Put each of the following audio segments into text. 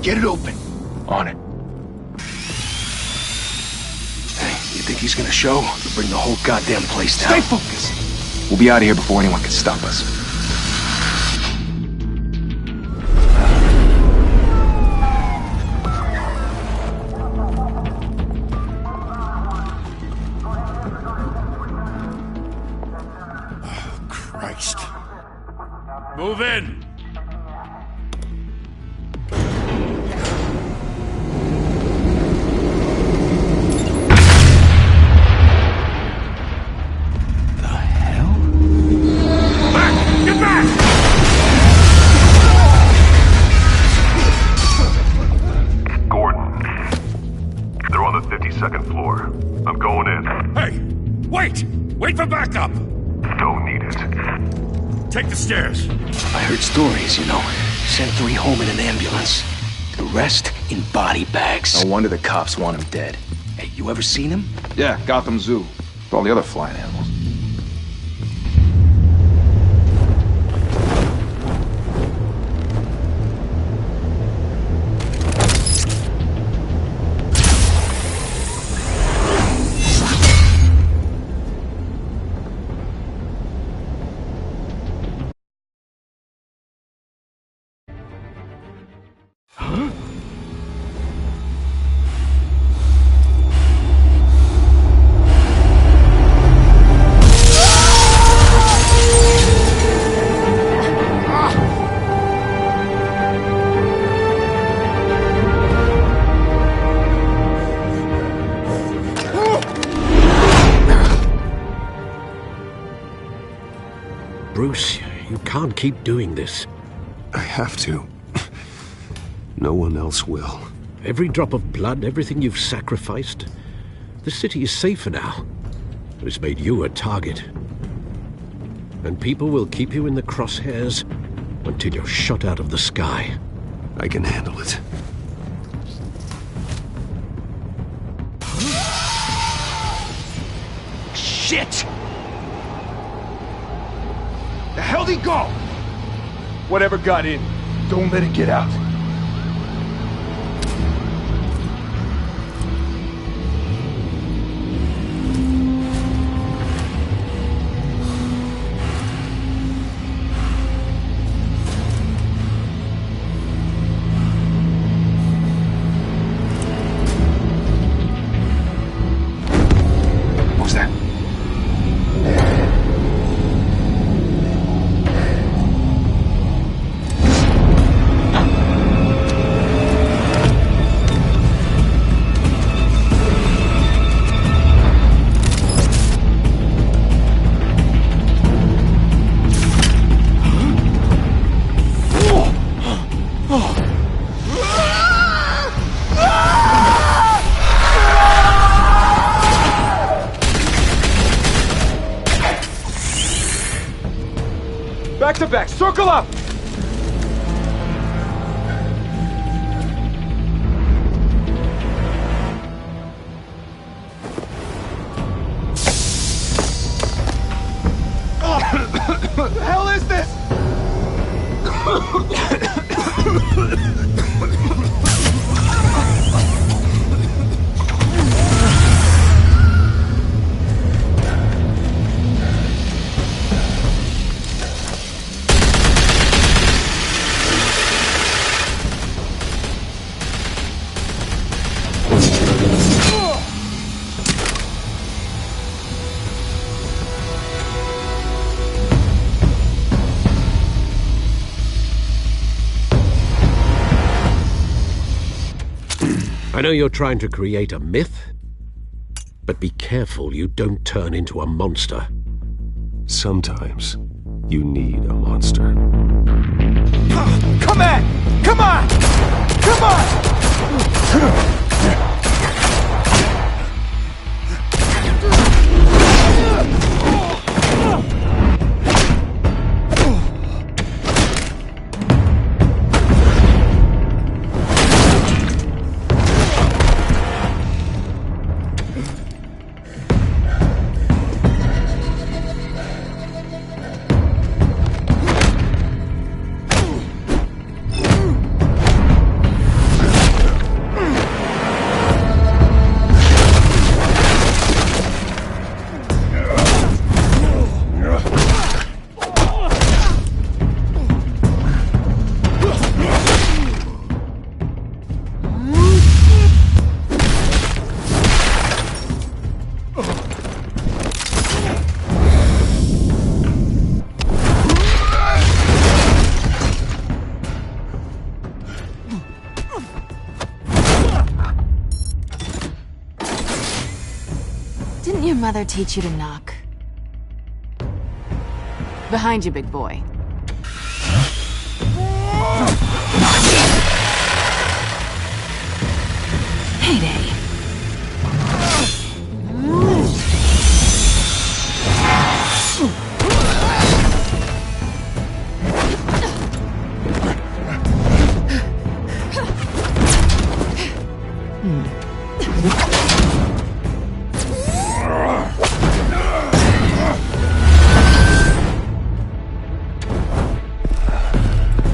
Get it open. On it. Hey, you think he's gonna show? Or bring the whole goddamn place down? Stay focused! We'll be out of here before anyone can stop us. Christ. Move in! Second floor. I'm going in. Hey! Wait! Wait for backup! Don't need it. Take the stairs. I heard stories, you know. Sent 3 home in an ambulance. The rest in body bags. No wonder the cops want him dead. Hey, you ever seen him? Yeah, Gotham Zoo. With all the other flying animals. Bruce, you can't keep doing this. I have to. No one else will. Every drop of blood, everything you've sacrificed. The city is safer now. It's made you a target. And people will keep you in the crosshairs until you're shot out of the sky. I can handle it. Shit! The hell'd he go? Whatever got in, don't let it get out. What was that? Back to back, circle up! What the hell is this? I know you're trying to create a myth, but be careful you don't turn into a monster. Sometimes you need a monster. Come on! Come on! Come on! mother teach you to knock? Behind you, big boy. Heyday.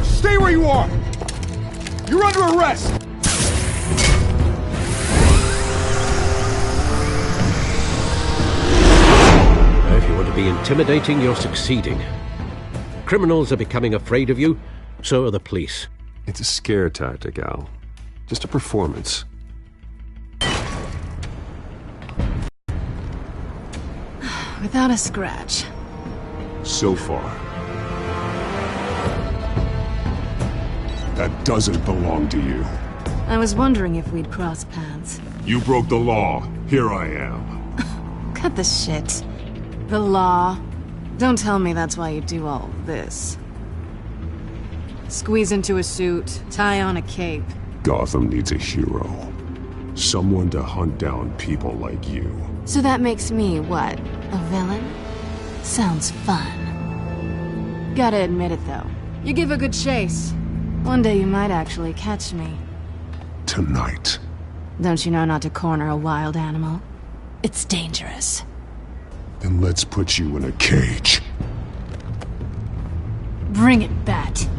Stay where you are! You're under arrest! If you want to be intimidating, you're succeeding. Criminals are becoming afraid of you, so are the police. It's a scare tactic, Al. Just a performance. Without a scratch. So far. That doesn't belong to you. I was wondering if we'd cross paths. You broke the law. Here I am. Cut the shit. The law. Don't tell me that's why you do all this. Squeeze into a suit, tie on a cape. Gotham needs a hero. Someone to hunt down people like you. So that makes me, what, a villain? Sounds fun. Gotta admit it, though. You give a good chase. One day you might actually catch me. Tonight. Don't you know not to corner a wild animal? It's dangerous. Then let's put you in a cage. Bring it, Bat.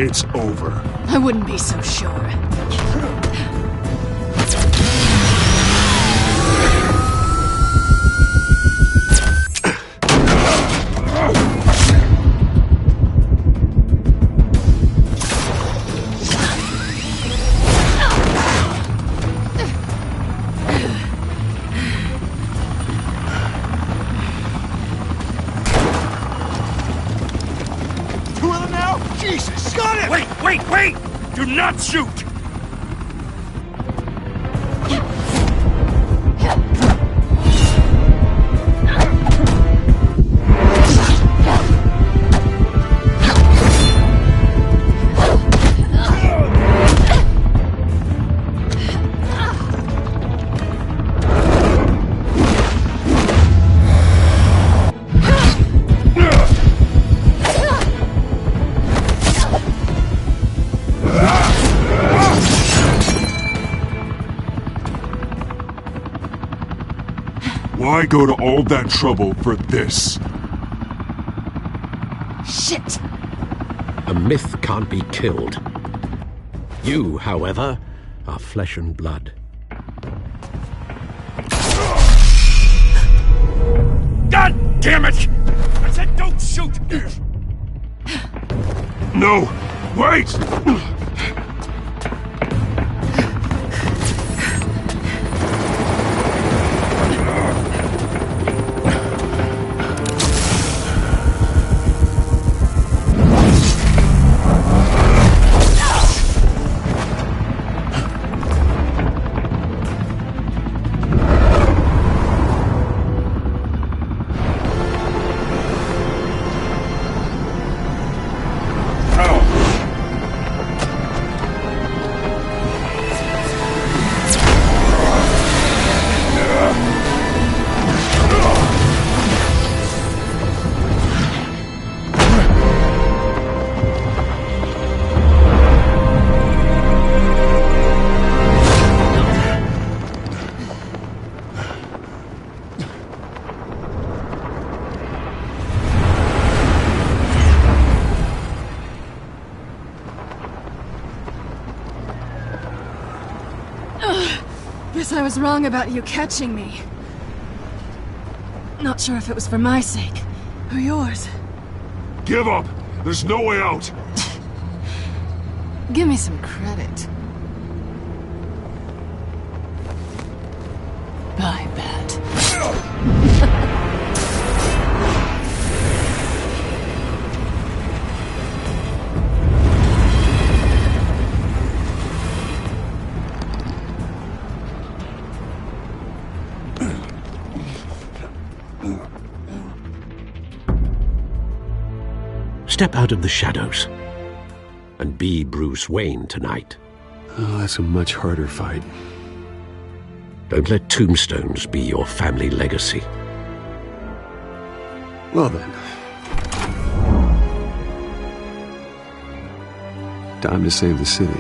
It's over. I wouldn't be so sure. Two of them now? Jesus! Got it! Wait! Do not shoot! Why go to all that trouble for this? Shit! A myth can't be killed. You, however, are flesh and blood. God damn it! I said don't shoot! No! Wait! Guess I was wrong about you catching me. Not sure if it was for my sake, or yours. Give up! There's no way out! Give me some credit. I bet. Step out of the shadows and be Bruce Wayne tonight. Oh, that's a much harder fight. Don't let tombstones be your family legacy. Well then. Time to save the city.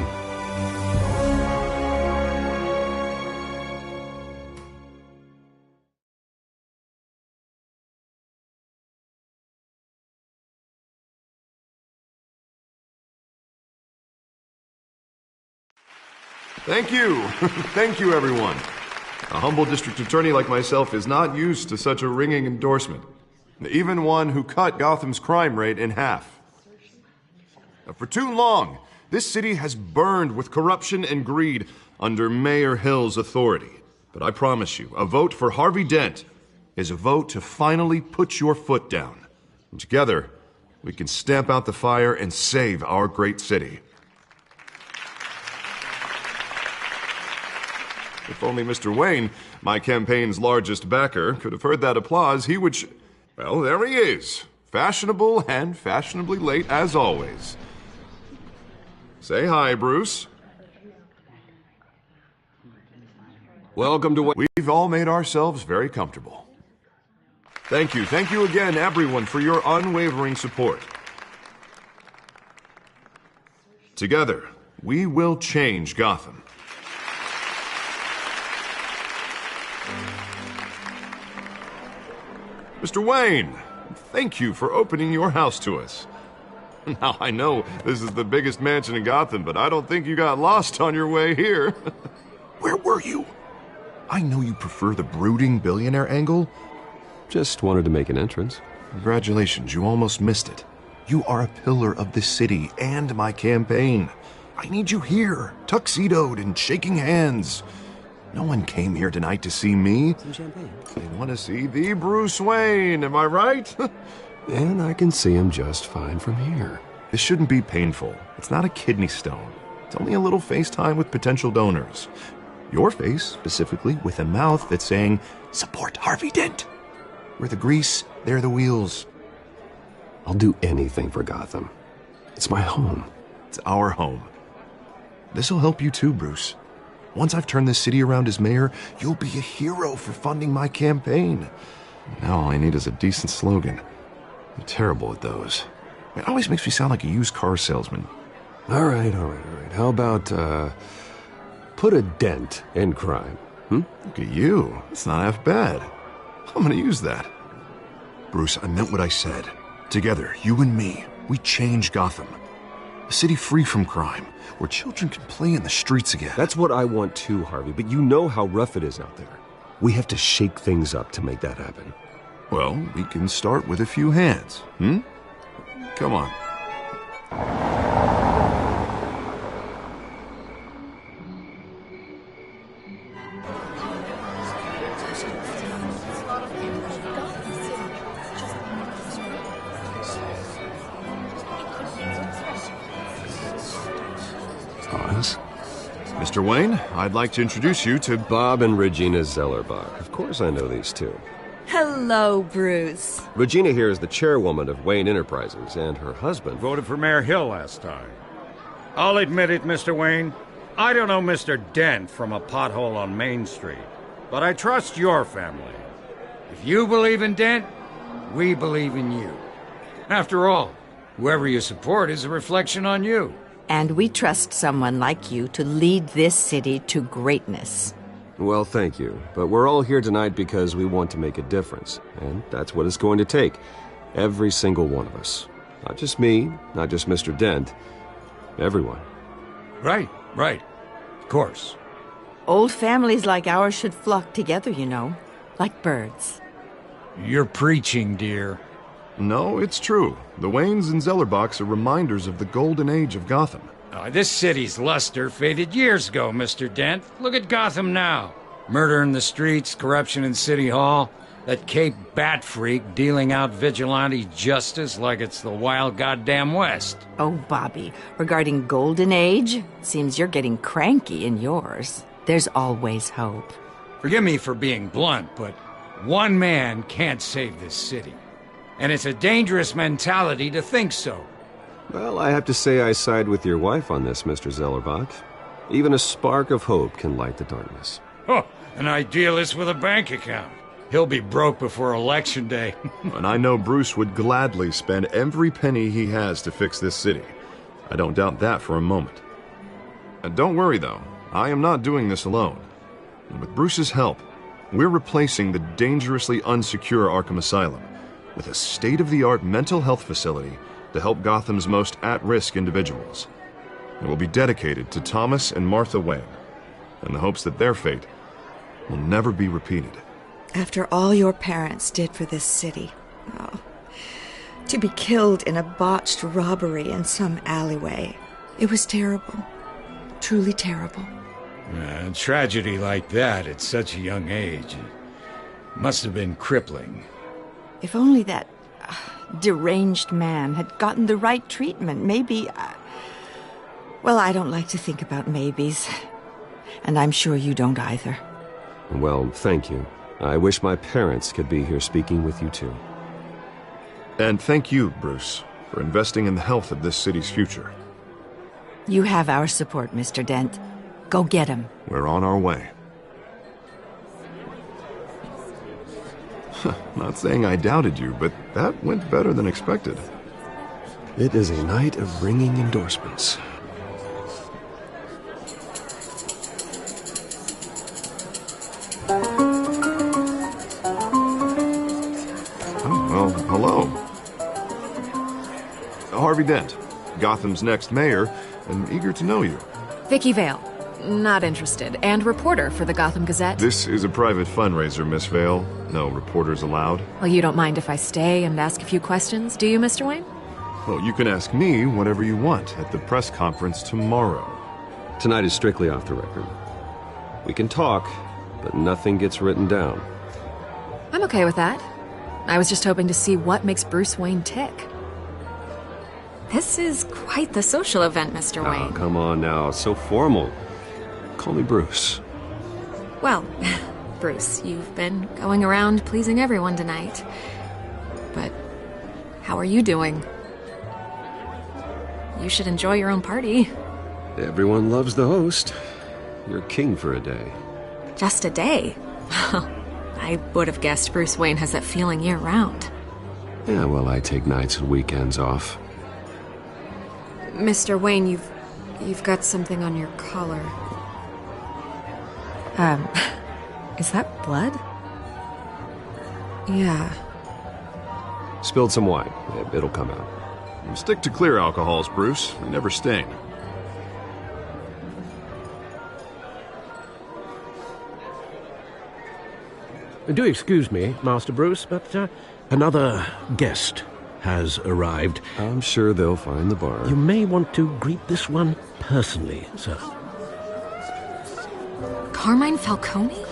Thank you. Thank you, everyone. A humble district attorney like myself is not used to such a ringing endorsement. Even one who cut Gotham's crime rate in half. For too long, this city has burned with corruption and greed under Mayor Hill's authority. But I promise you, a vote for Harvey Dent is a vote to finally put your foot down. And together, we can stamp out the fire and save our great city. If only Mr. Wayne, my campaign's largest backer, could have heard that applause, he would well, there he is. Fashionable and fashionably late as always. Say hi, Bruce. Welcome to what we've all made ourselves very comfortable. Thank you again, everyone, for your unwavering support. Together, we will change Gotham. Mr. Wayne, thank you for opening your house to us. Now, I know this is the biggest mansion in Gotham, but I don't think you got lost on your way here. Where were you? I know you prefer the brooding billionaire angle. Just wanted to make an entrance. Congratulations, you almost missed it. You are a pillar of this city and my campaign. I need you here, tuxedoed and shaking hands. No one came here tonight to see me. Some champagne. They want to see the Bruce Wayne, am I right? And I can see him just fine from here. This shouldn't be painful. It's not a kidney stone. It's only a little FaceTime with potential donors. Your face, specifically, with a mouth that's saying, support Harvey Dent. We're the grease, they're the wheels. I'll do anything for Gotham. It's my home. It's our home. This'll help you too, Bruce. Once I've turned this city around as mayor, you'll be a hero for funding my campaign. Now all I need is a decent slogan. I'm terrible at those. It always makes me sound like a used car salesman. All right. How about, put a dent in crime, Look at you. It's not half bad. I'm gonna use that. Bruce, I meant what I said. Together, you and me, we change Gotham. A city free from crime, where children can play in the streets again. That's what I want too, Harvey, but you know how rough it is out there. We have to shake things up to make that happen. Well, we can start with a few hands, Come on. Pause. Mr. Wayne, I'd like to introduce you to Bob and Regina Zellerbach. Of course I know these two. Hello, Bruce. Regina here is the chairwoman of Wayne Enterprises, and her husband Voted for Mayor Hill last time. I'll admit it, Mr. Wayne. I don't know Mr. Dent from a pothole on Main Street, but I trust your family. If you believe in Dent, we believe in you. After all, whoever you support is a reflection on you. And we trust someone like you to lead this city to greatness. Well, thank you. But we're all here tonight because we want to make a difference. And that's what it's going to take. Every single one of us. Not just me, not just Mr. Dent. Everyone. Right. Of course. Old families like ours should flock together, you know, like birds. You're preaching, dear. No, it's true. The Waynes and Zellerbachs are reminders of the golden age of Gotham. This city's luster faded years ago, Mr. Dent. Look at Gotham now. Murder in the streets, corruption in City Hall, that Cape Bat freak dealing out vigilante justice like it's the wild goddamn West. Oh, Bobby, regarding Golden Age, seems you're getting cranky in yours. There's always hope. Forgive me for being blunt, but one man can't save this city. And it's a dangerous mentality to think so. Well, I have to say I side with your wife on this, Mr. Zellerbach. Even a spark of hope can light the darkness. Oh, an idealist with a bank account. He'll be broke before Election Day. And I know Bruce would gladly spend every penny he has to fix this city. I don't doubt that for a moment. And don't worry, though. I am not doing this alone. And with Bruce's help, we're replacing the dangerously unsecure Arkham Asylum with a state-of-the-art mental health facility to help Gotham's most at-risk individuals. It will be dedicated to Thomas and Martha Wayne, in the hopes that their fate will never be repeated. After all your parents did for this city, to be killed in a botched robbery in some alleyway, it was terrible. Truly terrible. A tragedy like that at such a young age must have been crippling. If only that deranged man had gotten the right treatment, maybe... well, I don't like to think about maybes. And I'm sure you don't either. Well, thank you. I wish my parents could be here speaking with you, too. And thank you, Bruce, for investing in the health of this city's future. You have our support, Mr. Dent. Go get him. We're on our way. Not saying I doubted you, but that went better than expected. It is a night of ringing endorsements. Oh, well, hello. Harvey Dent, Gotham's next mayor, and eager to know you. Vicky Vale. Not interested. And reporter for the Gotham Gazette. This is a private fundraiser, Miss Vale. No reporters allowed. Well, you don't mind if I stay and ask a few questions, do you, Mr. Wayne? Well, you can ask me whatever you want at the press conference tomorrow. Tonight is strictly off the record. We can talk, but nothing gets written down. I'm okay with that. I was just hoping to see what makes Bruce Wayne tick. This is quite the social event, Mr. Wayne. Oh, come on now. So formal. Call me Bruce. Well, Bruce, you've been going around pleasing everyone tonight. But how are you doing? You should enjoy your own party. Everyone loves the host. You're king for a day. Just a day? I would have guessed Bruce Wayne has that feeling year-round. Yeah, well, I take nights and weekends off. Mr. Wayne, you've got something on your collar. Is that blood? Yeah. Spilled some wine. It'll come out. Stick to clear alcohols, Bruce. They never stain. Do excuse me, Master Bruce, but another guest has arrived. I'm sure they'll find the bar. You may want to greet this one personally, sir. Carmine Falcone?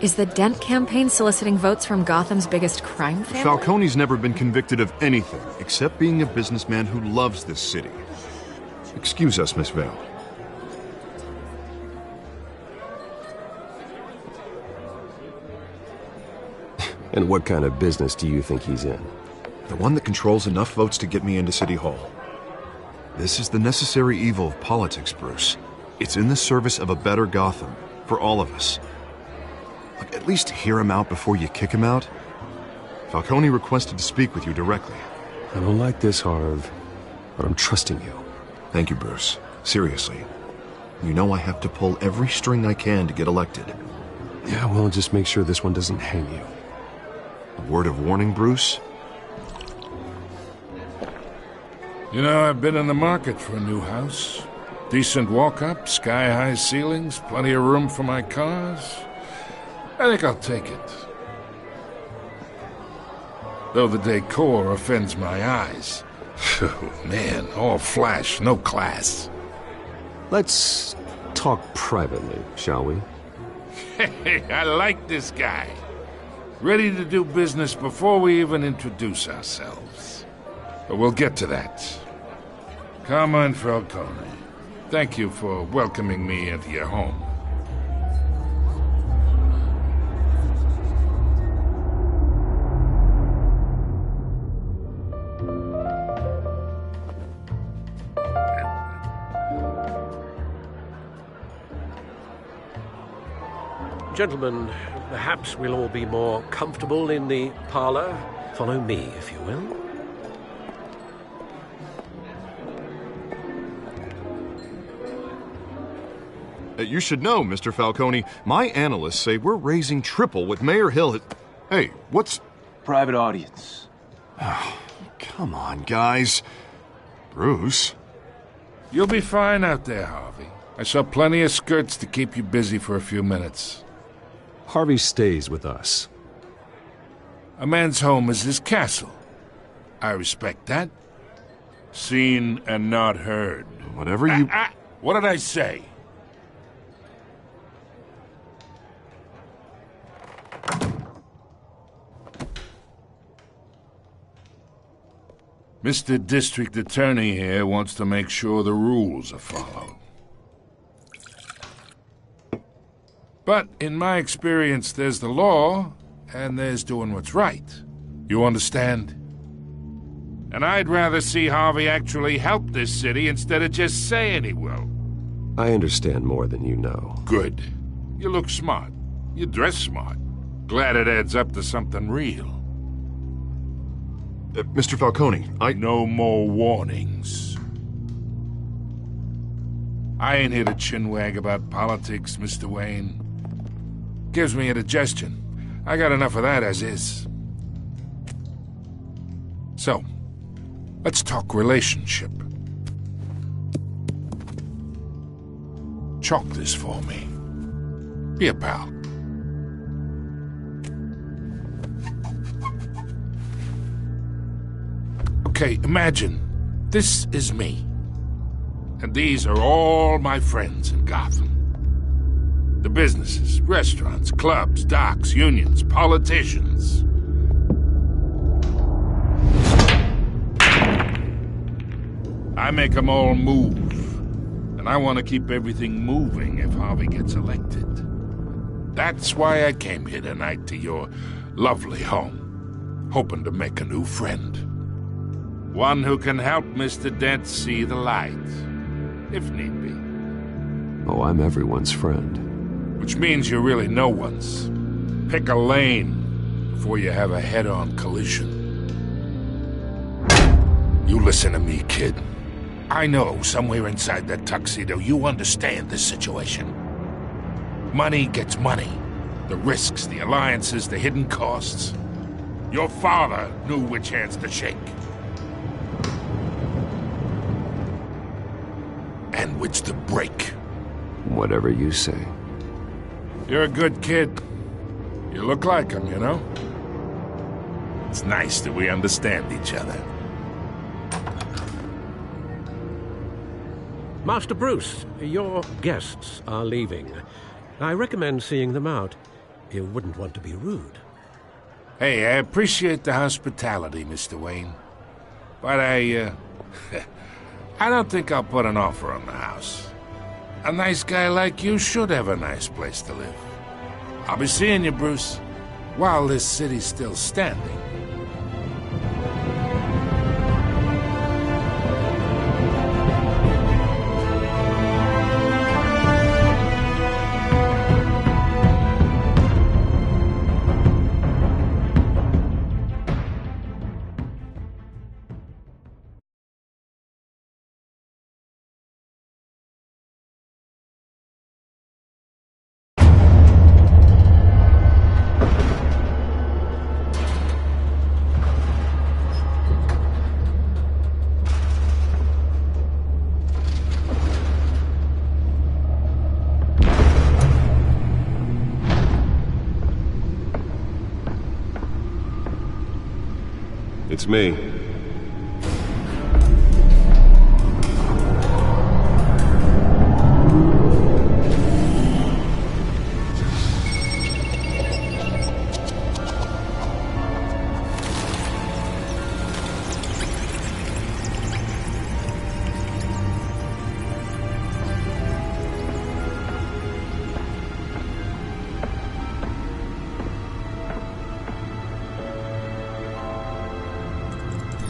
Is the Dent campaign soliciting votes from Gotham's biggest crime family? Falcone's never been convicted of anything except being a businessman who loves this city. Excuse us, Miss Vale. And what kind of business do you think he's in? The one that controls enough votes to get me into City Hall. This is the necessary evil of politics, Bruce. It's in the service of a better Gotham, for all of us. Look, at least hear him out before you kick him out. Falcone requested to speak with you directly. I don't like this, Harv, but I'm trusting you. Thank you, Bruce. Seriously. You know I have to pull every string I can to get elected. Yeah, well, just make sure this one doesn't hang you. A word of warning, Bruce? You know, I've been in the market for a new house. Decent walk-up, sky-high ceilings, plenty of room for my cars. I think I'll take it. Though the decor offends my eyes. Oh, man, all flash, no class. Let's talk privately, shall we? Hey, I like this guy. Ready to do business before we even introduce ourselves. But we'll get to that. Carmine Falcone, thank you for welcoming me into your home. Gentlemen, perhaps we'll all be more comfortable in the parlor. Follow me, if you will. You should know, Mr. Falcone, my analysts say we're raising triple what Mayor Hill had... Hey, what's... Private audience. Oh, come on, guys. Bruce? You'll be fine out there, Harvey. I saw plenty of skirts to keep you busy for a few minutes. Harvey stays with us. A man's home is his castle. I respect that. Seen and not heard. Whatever you... What did I say? Mr. District Attorney here wants to make sure the rules are followed. But in my experience, there's the law, and there's doing what's right. You understand? And I'd rather see Harvey actually help this city instead of just saying he will. I understand more than you know. Good. You look smart. You dress smart. Glad it adds up to something real. Mr. Falcone, No more warnings. I ain't here to chinwag about politics, Mr. Wayne. Gives me indigestion. I got enough of that as is. So, let's talk relationship. Chalk this for me. Be a pal. Okay, imagine this is me. And these are all my friends in Gotham. The businesses, restaurants, clubs, docks, unions, politicians. I make them all move. And I want to keep everything moving if Harvey gets elected. That's why I came here tonight to your lovely home, hoping to make a new friend. One who can help Mr. Dent see the light, if need be. Oh, I'm everyone's friend. Which means you're really no one's. Pick a lane before you have a head-on collision. You listen to me, kid. I know somewhere inside that tuxedo you understand this situation. Money gets money. The risks, the alliances, the hidden costs. Your father knew which hands to shake. And which to break. Whatever you say. You're a good kid. You look like him, you know? It's nice that we understand each other. Master Bruce, your guests are leaving. I recommend seeing them out. You wouldn't want to be rude. Hey, I appreciate the hospitality, Mr. Wayne. But I don't think I'll put an offer on the house. A nice guy like you should have a nice place to live. I'll be seeing you, Bruce, while this city's still standing. It's me.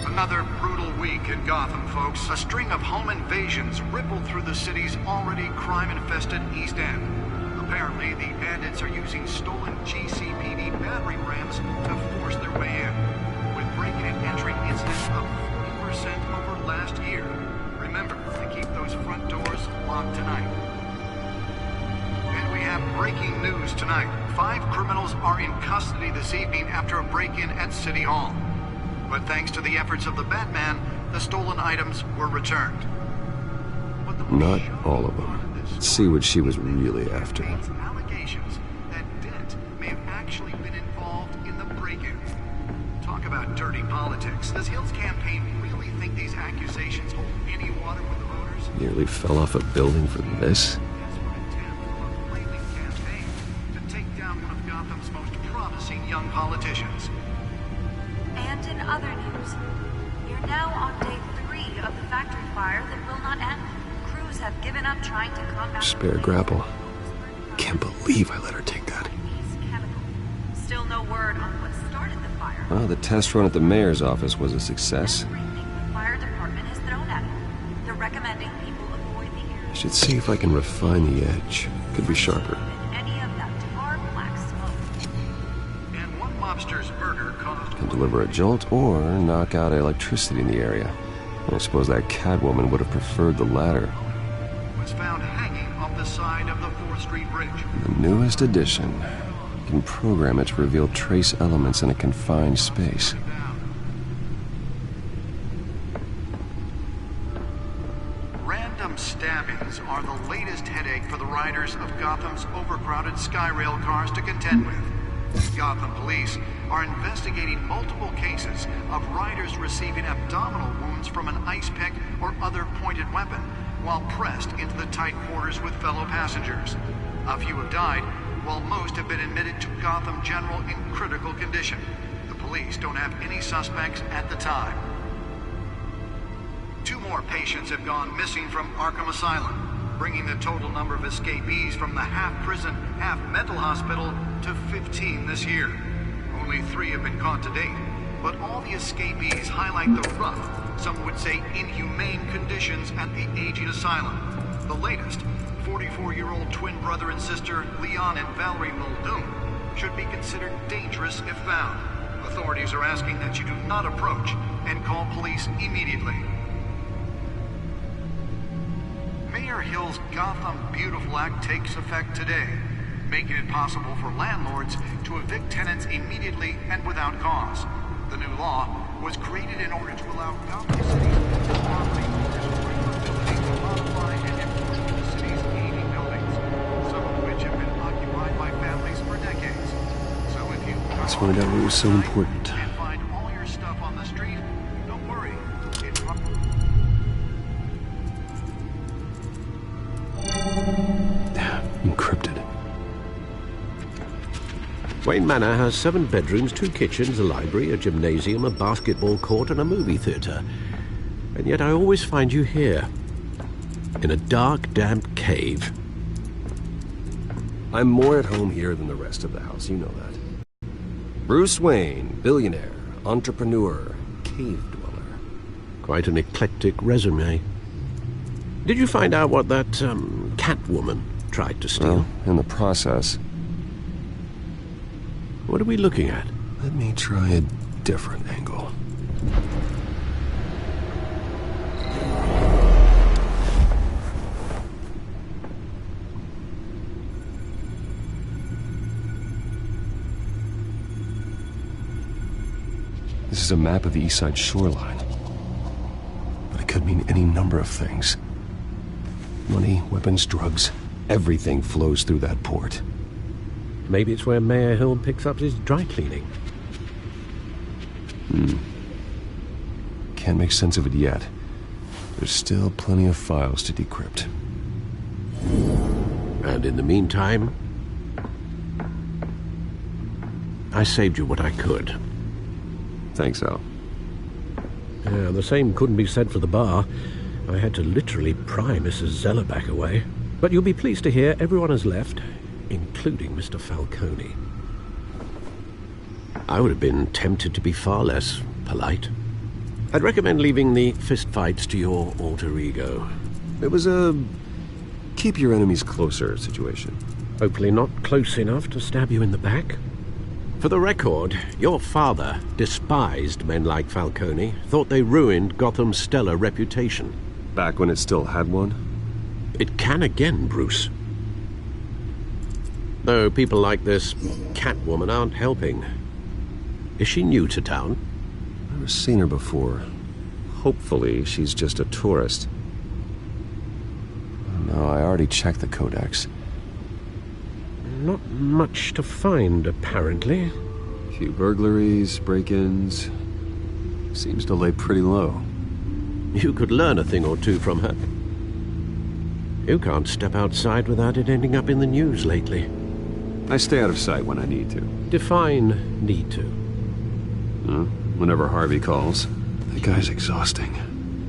Another brutal week in Gotham, folks. A string of home invasions rippled through the city's already crime-infested East End. Apparently, the bandits are using stolen GCPD battering rams to force their way in, with break-in and entry incidents of 40% over last year. Remember to keep those front doors locked tonight. And we have breaking news tonight. 5 criminals are in custody this evening after a break-in at City Hall. But thanks to the efforts of the Batman, the stolen items were returned. Not all of them. Let's see what she was really after. Allegations that Dent may have actually been involved in the break-in. Talk about dirty politics. Does Hill's campaign really think these accusations hold any water with the voters? Nearly fell off a building for this? To take down one of Gotham's most promising young politicians. And in other news, you're now on day 3 of the factory fire that will not end. Crews have given up trying to combat... Spare grapple. Can't believe I let her take that. Still no word on what started the fire. Well, the test run at the mayor's office was a success. The fire department has thrown at it. They're recommending people avoid the area. I should see if I can refine the edge. Could be sharper. Any of that tar black smoke. And one mobster's murder caused... Can deliver a jolt or knock out electricity in the area. I suppose that Catwoman would have preferred the latter. Was found hanging off the side of the 4th Street Bridge. The newest addition. You can program it to reveal trace elements in a confined space. Random stabbings are the latest headache for the riders of Gotham's overcrowded Skyrail cars to contend with. Gotham police are investigating multiple cases of riders receiving abdominal wounds from an ice pick or other pointed weapon while pressed into the tight quarters with fellow passengers. A few have died, while most have been admitted to Gotham General in critical condition. The police don't have any suspects at the time. 2 more patients have gone missing from Arkham Asylum, bringing the total number of escapees from the half-prison, half-mental hospital to 15 this year. Only 3 have been caught to date, but all the escapees highlight the rough, some would say inhumane conditions at the aging asylum. The latest, 44-year-old twin brother and sister Leon and Valerie Muldoon, should be considered dangerous if found. Authorities are asking that you do not approach and call police immediately. Mayor Hill's Gotham Beautiful Act takes effect today, making it possible for landlords to evict tenants immediately and without cause. The new law was created in order to allow Gotham City's property owners the ability to modify and enforce the city's aging buildings, some of which have been occupied by families for decades. So if you Let's find out what was so important. and find all your stuff on the street, don't worry. Encrypted. Wayne Manor has 7 bedrooms, 2 kitchens, a library, a gymnasium, a basketball court, and a movie theater. And yet I always find you here, in a dark, damp cave. I'm more at home here than the rest of the house, you know that. Bruce Wayne, billionaire, entrepreneur, cave dweller. Quite an eclectic resume. Did you find out what that, Catwoman tried to steal? Well, in the process. What are we looking at? Let me try a different angle. This is a map of the East Side shoreline. But it could mean any number of things. Money, weapons, drugs, everything flows through that port. Maybe it's where Mayor Hill picks up his dry cleaning. can't make sense of it yet. There's still plenty of files to decrypt. And in the meantime, I saved you what I could. Thanks, Al. Yeah, the same couldn't be said for the bar. I had to literally pry Mrs. Zellerback away. But you'll be pleased to hear everyone has left, including Mr. Falcone. I would have been tempted to be far less polite. I'd recommend leaving the fistfights to your alter ego. It was a keep your enemies closer situation. Hopefully not close enough to stab you in the back. For the record, your father despised men like Falcone, thought they ruined Gotham's stellar reputation. Back when it still had one? It can again, Bruce. Though people like this Catwoman aren't helping. Is she new to town? Never seen her before. Hopefully she's just a tourist. No, I already checked the codex. Not much to find, apparently. Few burglaries, break-ins. Seems to lay pretty low. You could learn a thing or two from her. You can't step outside without it ending up in the news lately. I stay out of sight when I need to. Define need to. Whenever Harvey calls. That guy's exhausting.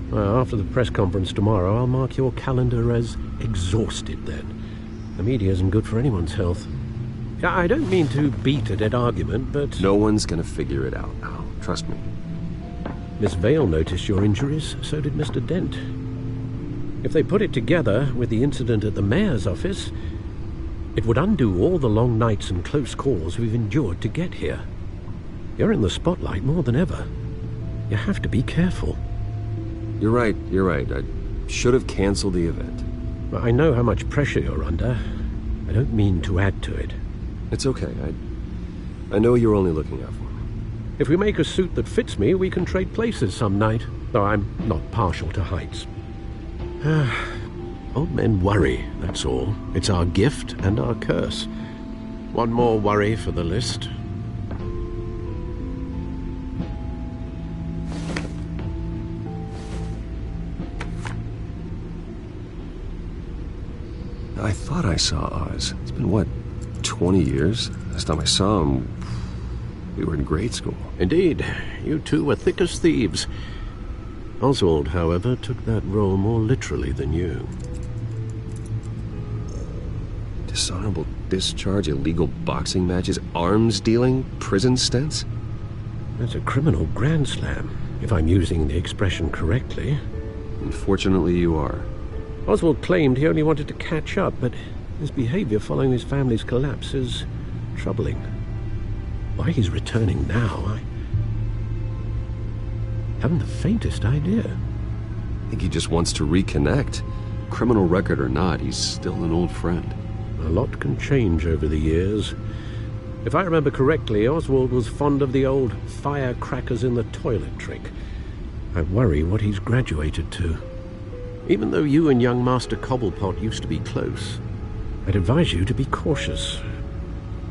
Well, after the press conference tomorrow, I'll mark your calendar as exhausted then. The media isn't good for anyone's health. I don't mean to beat a dead argument, but... No one's gonna figure it out now. Trust me. Miss Vale noticed your injuries, so did Mr. Dent. If they put it together with the incident at the mayor's office, it would undo all the long nights and close calls we've endured to get here. You're in the spotlight more than ever. You have to be careful. You're right. I should have canceled the event. I know how much pressure you're under. I don't mean to add to it. It's okay. I know you're only looking out for me. If we make a suit that fits me, we can trade places some night, though I'm not partial to heights. Old men worry, that's all. It's our gift and our curse. One more worry for the list. I thought I saw Oz. It's been, what, 20 years? Last time I saw him, we were in grade school. Indeed. You two were thick as thieves. Oswald, however, took that role more literally than you. Dishonorable discharge, illegal boxing matches, arms dealing, prison stints? That's a criminal grand slam, if I'm using the expression correctly. Unfortunately, you are. Oswald claimed he only wanted to catch up, but his behavior following his family's collapse is troubling. Why he's returning now, I haven't the faintest idea. I think he just wants to reconnect. Criminal record or not, he's still an old friend. A lot can change over the years. If I remember correctly, Oswald was fond of the old firecrackers in the toilet trick. I worry what he's graduated to. Even though you and young Master Cobblepot used to be close, I'd advise you to be cautious.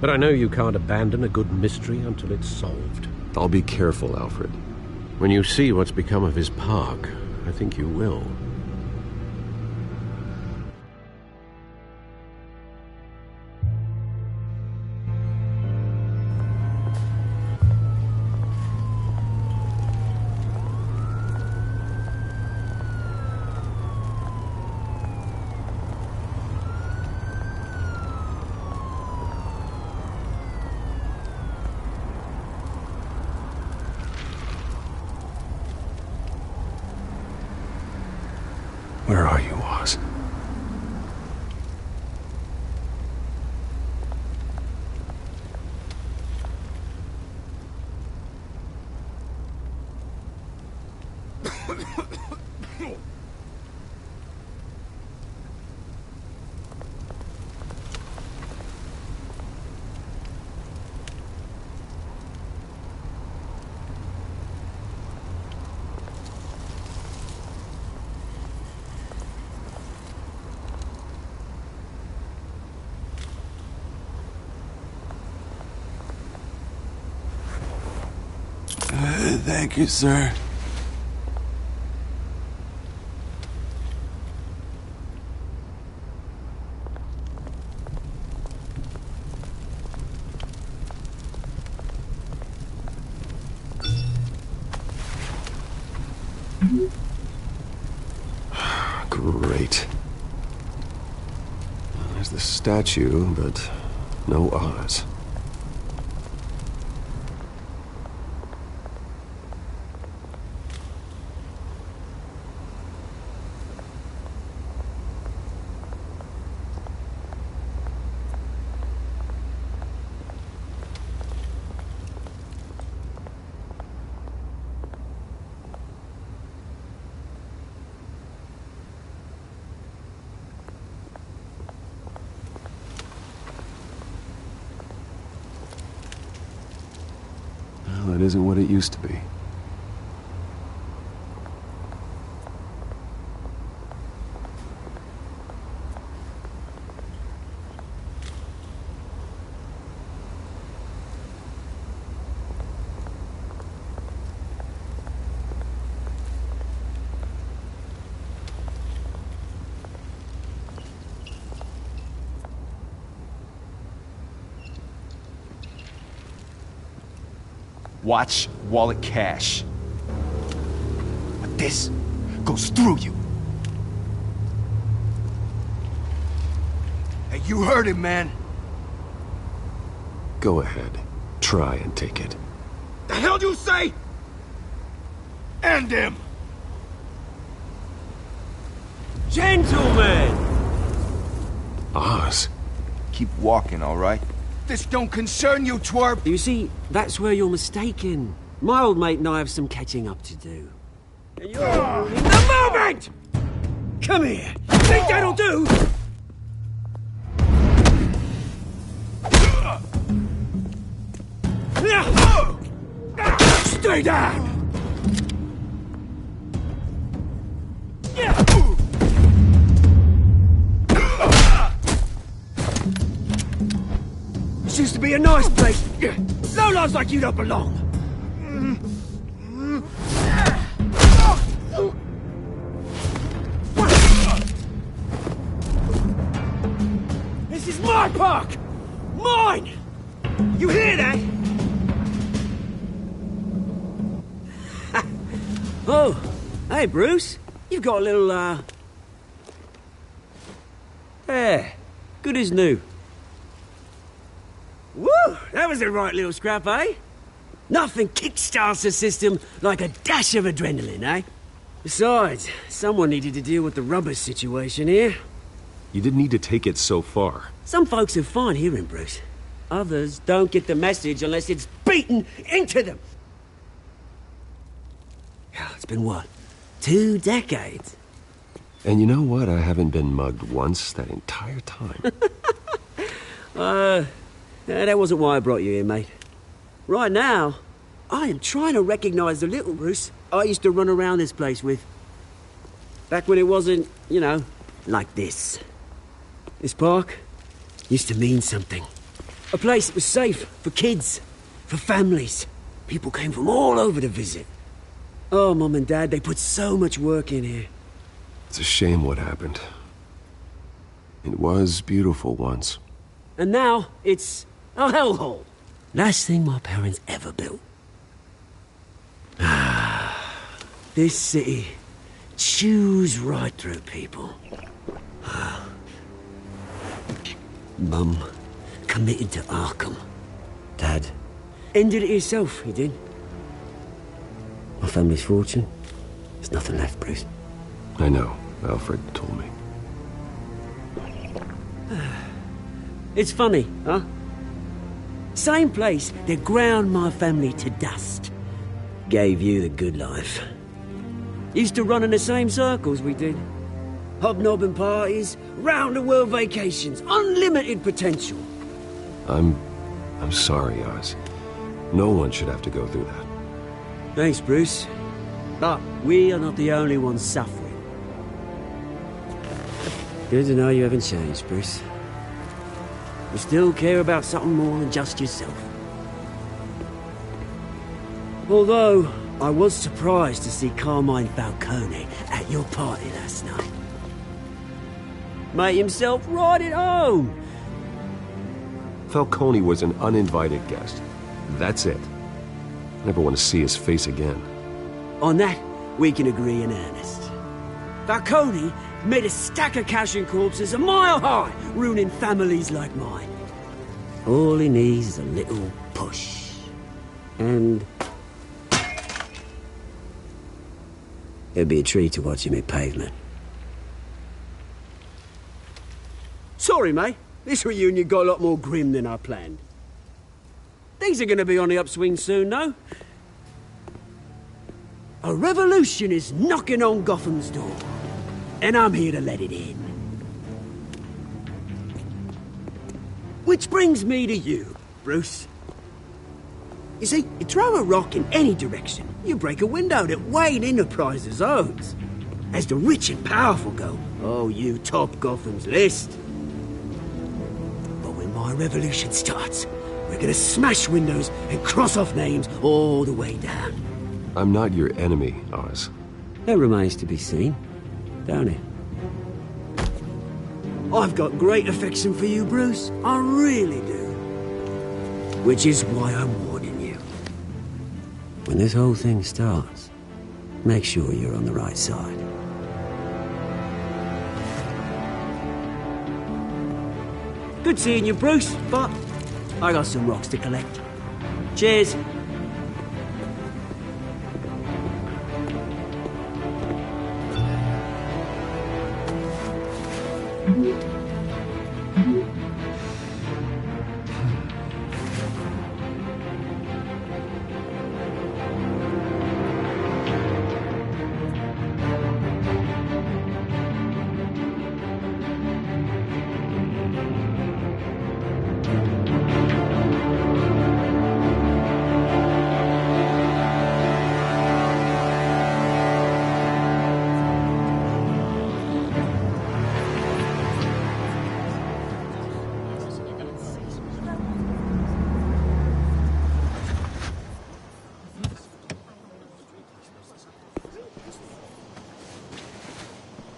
But I know you can't abandon a good mystery until it's solved. I'll be careful, Alfred. When you see what's become of his park, I think you will. Where are you, Oz? Thank you, sir. Great. There's the statue, but no Oz. Well, it isn't what it used to be. Watch wallet cash. But this goes through you. Hey, you heard him, man. Go ahead. Try and take it. The hell do you say? End him! Gentlemen! Oz. Keep walking, all right? This don't concern you, twerp! You see, that's where you're mistaken. My old mate and I have some catching up to do. And you're ruining the moment! Come here! Think that'll do? Stay down! This used to be a nice place. Lowlifes like you don't belong. This is my park! Mine! You hear that? Oh, hey Bruce. You've got a little, Yeah, good as new. Woo! That was a right little scrap, eh? Nothing kickstarts the system like a dash of adrenaline, eh? Besides, someone needed to deal with the rubber situation here. You didn't need to take it so far. Some folks are fine hearing, Bruce. Others don't get the message unless it's beaten into them. It's been what? 2 decades? And you know what? I haven't been mugged once that entire time. That wasn't why I brought you here, mate. Right now, I am trying to recognize the little Bruce I used to run around this place with. Back when it wasn't, you know, like this. This park used to mean something. A place that was safe for kids, for families. People came from all over to visit. Oh, Mum and Dad, they put so much work in here. It's a shame what happened. It was beautiful once. And now, it's a hellhole. Last thing my parents ever built. This city chews right through people. Mum committed to Arkham. Dad ended it himself, he did. My family's fortune, there's nothing left, Bruce. I know. Alfred told me. It's funny, huh? Same place that ground my family to dust. Gave you the good life. Used to run in the same circles we did. Hobnobbing parties, round-the-world vacations, unlimited potential. I'm sorry, Oz. No one should have to go through that. Thanks, Bruce. But we are not the only ones suffering. Good to know you haven't changed, Bruce. You still care about something more than just yourself. Although, I was surprised to see Carmine Falcone at your party last night. Made himself right at home. Falcone was an uninvited guest. That's it. Never want to see his face again. On that, we can agree in earnest. Falcone made a stack of cash and corpses a mile high, ruining families like mine. All he needs is a little push. And it'd be a treat to watch him hit pavement. Sorry, mate. This reunion got a lot more grim than I planned. Things are going to be on the upswing soon, though. A revolution is knocking on Gotham's door, and I'm here to let it in. Which brings me to you, Bruce. You see, you throw a rock in any direction, you break a window that Wayne Enterprises owns. As the rich and powerful go, oh, you top Gotham's list. But when my revolution starts, we're gonna smash windows and cross off names all the way down. I'm not your enemy, Oz. That remains to be seen, don't it? I've got great affection for you, Bruce. I really do. Which is why I'm warning you. When this whole thing starts, make sure you're on the right side. Good seeing you, Bruce, but I got some rocks to collect. Cheers.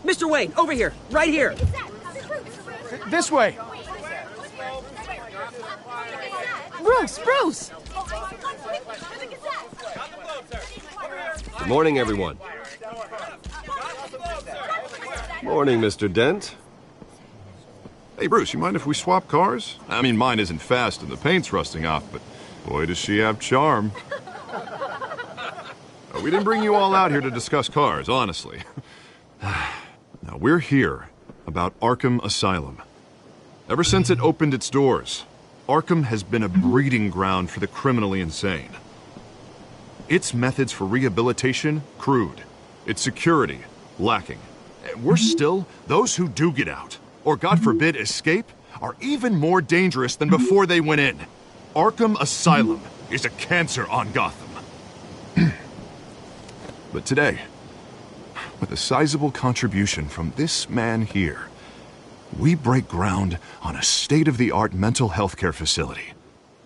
Mr. Wayne, over here, right here. This way. Bruce! Good morning, everyone. Morning, Mr. Dent. Hey, Bruce, you mind if we swap cars? I mean, mine isn't fast and the paint's rusting off, but boy, does she have charm. We didn't bring you all out here to discuss cars, honestly. Now, we're here about Arkham Asylum. Ever since it opened its doors, Arkham has been a breeding ground for the criminally insane. Its methods for rehabilitation, crude. Its security, lacking. And worse still, those who do get out, or God forbid escape, are even more dangerous than before they went in. Arkham Asylum is a cancer on Gotham. But today, with a sizable contribution from this man here, we break ground on a state-of-the-art mental health care facility.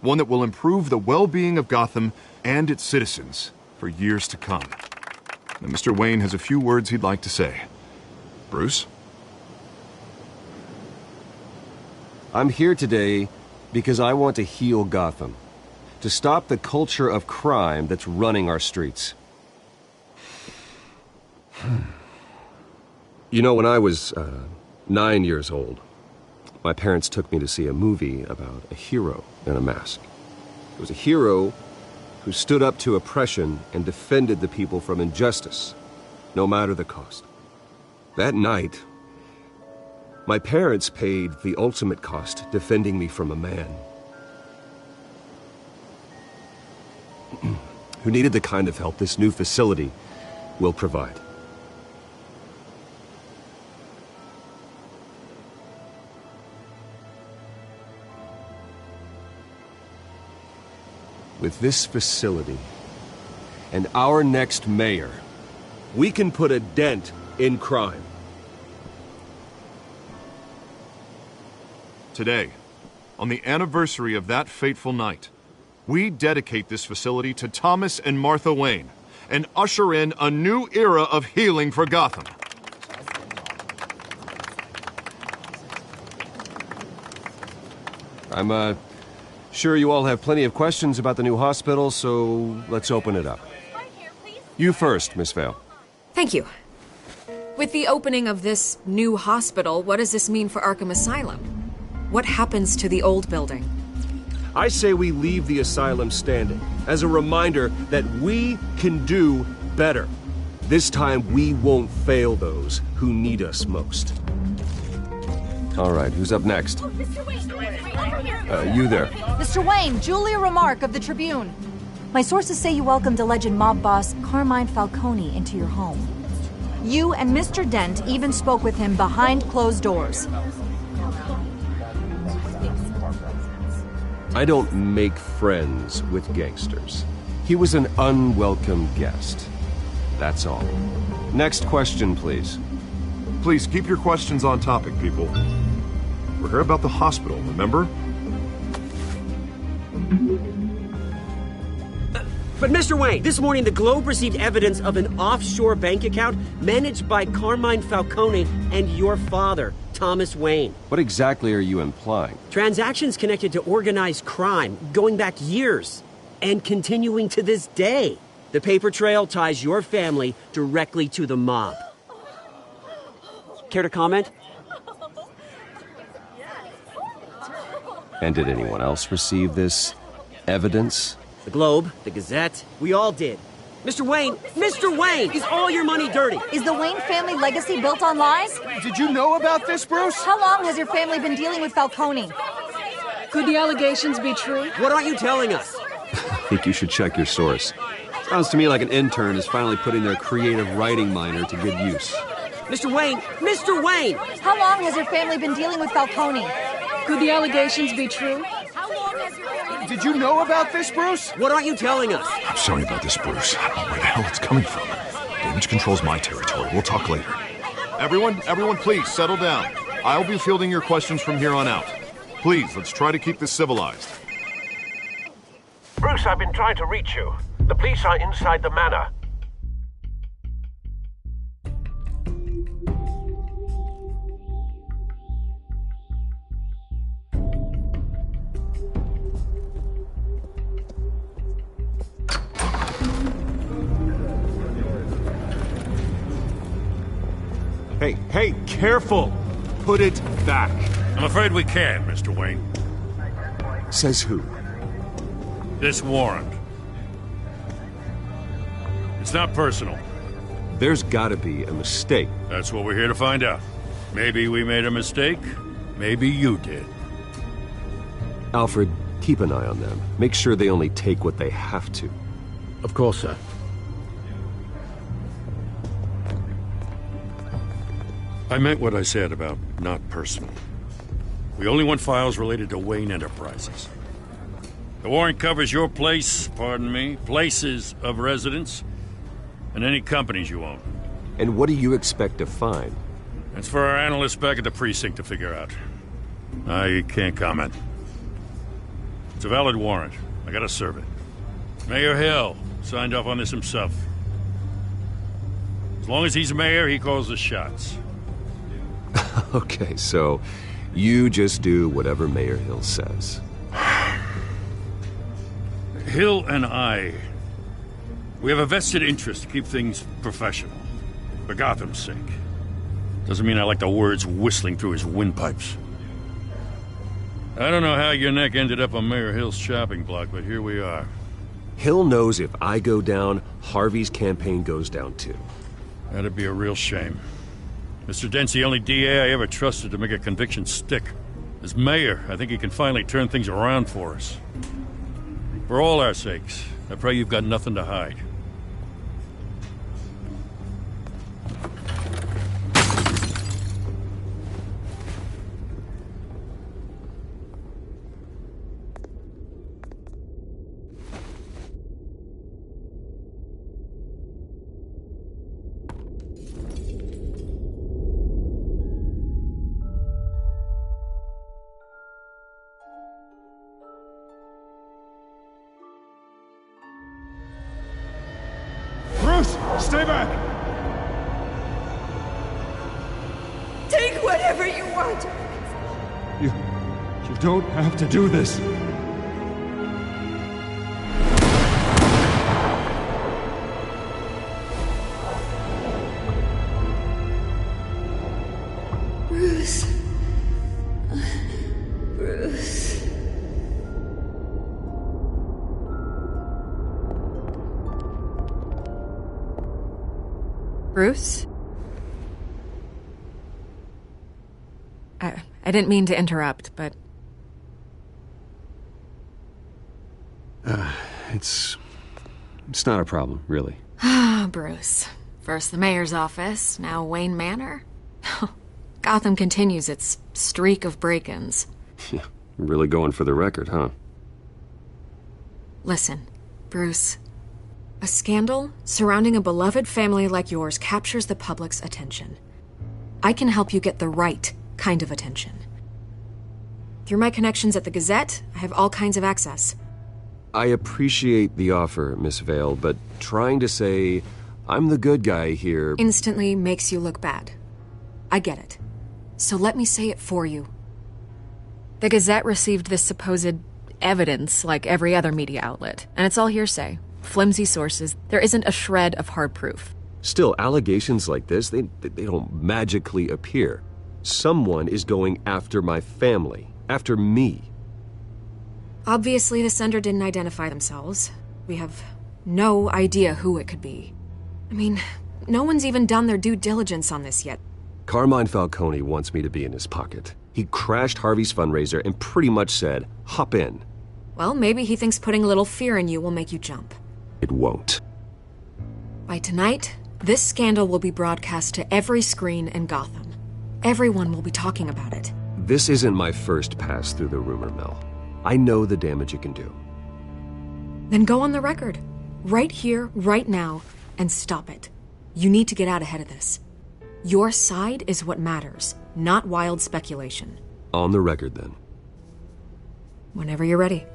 One that will improve the well-being of Gotham and its citizens for years to come. Now, Mr. Wayne has a few words he'd like to say. Bruce? I'm here today because I want to heal Gotham. To stop the culture of crime that's running our streets. You know, when I was 9 years old, my parents took me to see a movie about a hero in a mask. It was a hero who stood up to oppression and defended the people from injustice, no matter the cost. That night, my parents paid the ultimate cost defending me from a man who needed the kind of help this new facility will provide. With this facility and our next mayor, we can put a dent in crime. Today, on the anniversary of that fateful night, we dedicate this facility to Thomas and Martha Wayne and usher in a new era of healing for Gotham. I'm sure you all have plenty of questions about the new hospital, so let's open it up. You first, Miss Vale. Thank you. With the opening of this new hospital, what does this mean for Arkham Asylum? What happens to the old building? I say we leave the asylum standing, as a reminder that we can do better. This time, we won't fail those who need us most. All right, who's up next? You there. Mr. Wayne, Julia Remark of the Tribune. My sources say you welcomed alleged mob boss Carmine Falcone into your home. You and Mr. Dent even spoke with him behind closed doors. I don't make friends with gangsters. He was an unwelcome guest. That's all. Next question, please. Please keep your questions on topic, people. We're here about the hospital, remember? But Mr. Wayne, this morning the Globe received evidence of an offshore bank account managed by Carmine Falcone and your father, Thomas Wayne. What exactly are you implying? Transactions connected to organized crime going back years and continuing to this day. The paper trail ties your family directly to the mob. Care to comment? And did anyone else receive this evidence? The Globe, the Gazette, we all did. Mr. Wayne, is all your money dirty? Is the Wayne family legacy built on lies? Did you know about this, Bruce? How long has your family been dealing with Falcone? Could the allegations be true? What aren't you telling us? I think you should check your source. Sounds to me like an intern is finally putting their creative writing minor to good use. Mr. Wayne! How long has your family been dealing with Falcone? Could the allegations be true? Did you know about this, Bruce? What aren't you telling us? I'm sorry about this, Bruce. I don't know where the hell it's coming from. Damage control's my territory. We'll talk later. Everyone, please, settle down. I'll be fielding your questions from here on out. Please, let's try to keep this civilized. Bruce, I've been trying to reach you. The police are inside the manor. Hey, careful! Put it back. I'm afraid we can't, Mr. Wayne. Says who? This warrant. It's not personal. There's gotta be a mistake. That's what we're here to find out. Maybe we made a mistake. Maybe you did. Alfred, keep an eye on them. Make sure they only take what they have to. Of course, sir. I meant what I said about not personal. We only want files related to Wayne Enterprises. The warrant covers your places of residence, and any companies you own. And what do you expect to find? That's for our analysts back at the precinct to figure out. I can't comment. It's a valid warrant. I gotta serve it. Mayor Hill signed off on this himself. As long as he's mayor, he calls the shots. Okay, so you just do whatever Mayor Hill says. Hill and I, we have a vested interest to keep things professional. For Gotham's sake. Doesn't mean I like the words whistling through his windpipes. I don't know how your neck ended up on Mayor Hill's chopping block, but here we are. Hill knows if I go down, Harvey's campaign goes down too. That'd be a real shame. Mr. Dent's the only DA I ever trusted to make a conviction stick. As mayor, I think he can finally turn things around for us. For all our sakes, I pray you've got nothing to hide. Bruce, stay back! Take whatever you want. You don't have to do this. Bruce? I didn't mean to interrupt, but... It's not a problem, really. Ah, Bruce. First the mayor's office, now Wayne Manor. Gotham continues its streak of break-ins. Yeah, really going for the record, huh? Listen, Bruce. A scandal surrounding a beloved family like yours captures the public's attention. I can help you get the right kind of attention. Through my connections at the Gazette, I have all kinds of access. I appreciate the offer, Miss Vale, but trying to say I'm the good guy here... instantly makes you look bad. I get it. So let me say it for you. The Gazette received this supposed evidence like every other media outlet, and it's all hearsay. Flimsy sources. There isn't a shred of hard proof. Still, allegations like this, they don't magically appear. Someone is going after my family, after me. Obviously, the sender didn't identify themselves. We have no idea who it could be. I mean, no one's even done their due diligence on this yet. Carmine Falcone wants me to be in his pocket. He crashed Harvey's fundraiser and pretty much said, hop in. Well, maybe he thinks putting a little fear in you will make you jump. It won't. By tonight, this scandal will be broadcast to every screen in Gotham. Everyone will be talking about it. This isn't my first pass through the rumor mill. I know the damage it can do. Then go on the record. Right here, right now, and stop it. You need to get out ahead of this. Your side is what matters, not wild speculation. On the record, then. Whenever you're ready.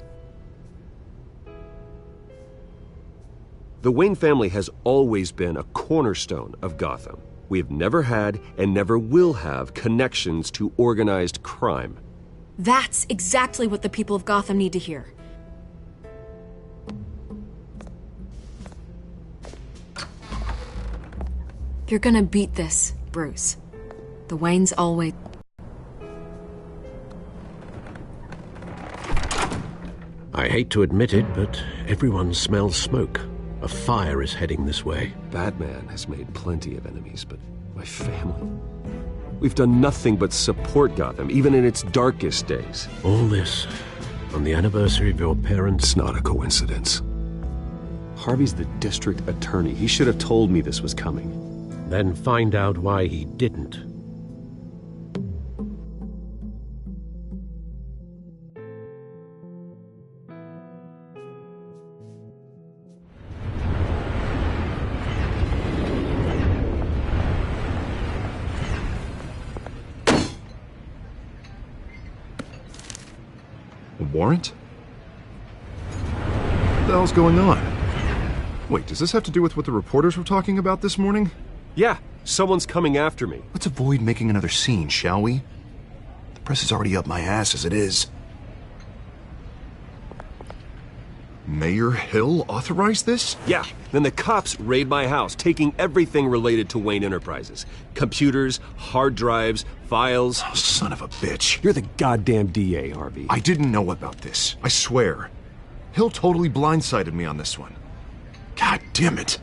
The Wayne family has always been a cornerstone of Gotham. We have never had and never will have connections to organized crime. That's exactly what the people of Gotham need to hear. You're gonna beat this, Bruce. The Waynes always... I hate to admit it, but everyone smells smoke. A fire is heading this way. Batman has made plenty of enemies, but my family... We've done nothing but support Gotham, even in its darkest days. All this on the anniversary of your parents... It's not a coincidence. Harvey's the district attorney. He should have told me this was coming. Then find out why he didn't. A warrant? What the hell's going on? Wait, does this have to do with what the reporters were talking about this morning? Yeah, someone's coming after me. Let's avoid making another scene, shall we? The press is already up my ass as it is. Mayor Hill authorized this? Yeah, then the cops raid my house, taking everything related to Wayne Enterprises. Computers, hard drives, files. Oh, son of a bitch. You're the goddamn DA, Harvey. I didn't know about this. I swear. Hill totally blindsided me on this one. God damn it.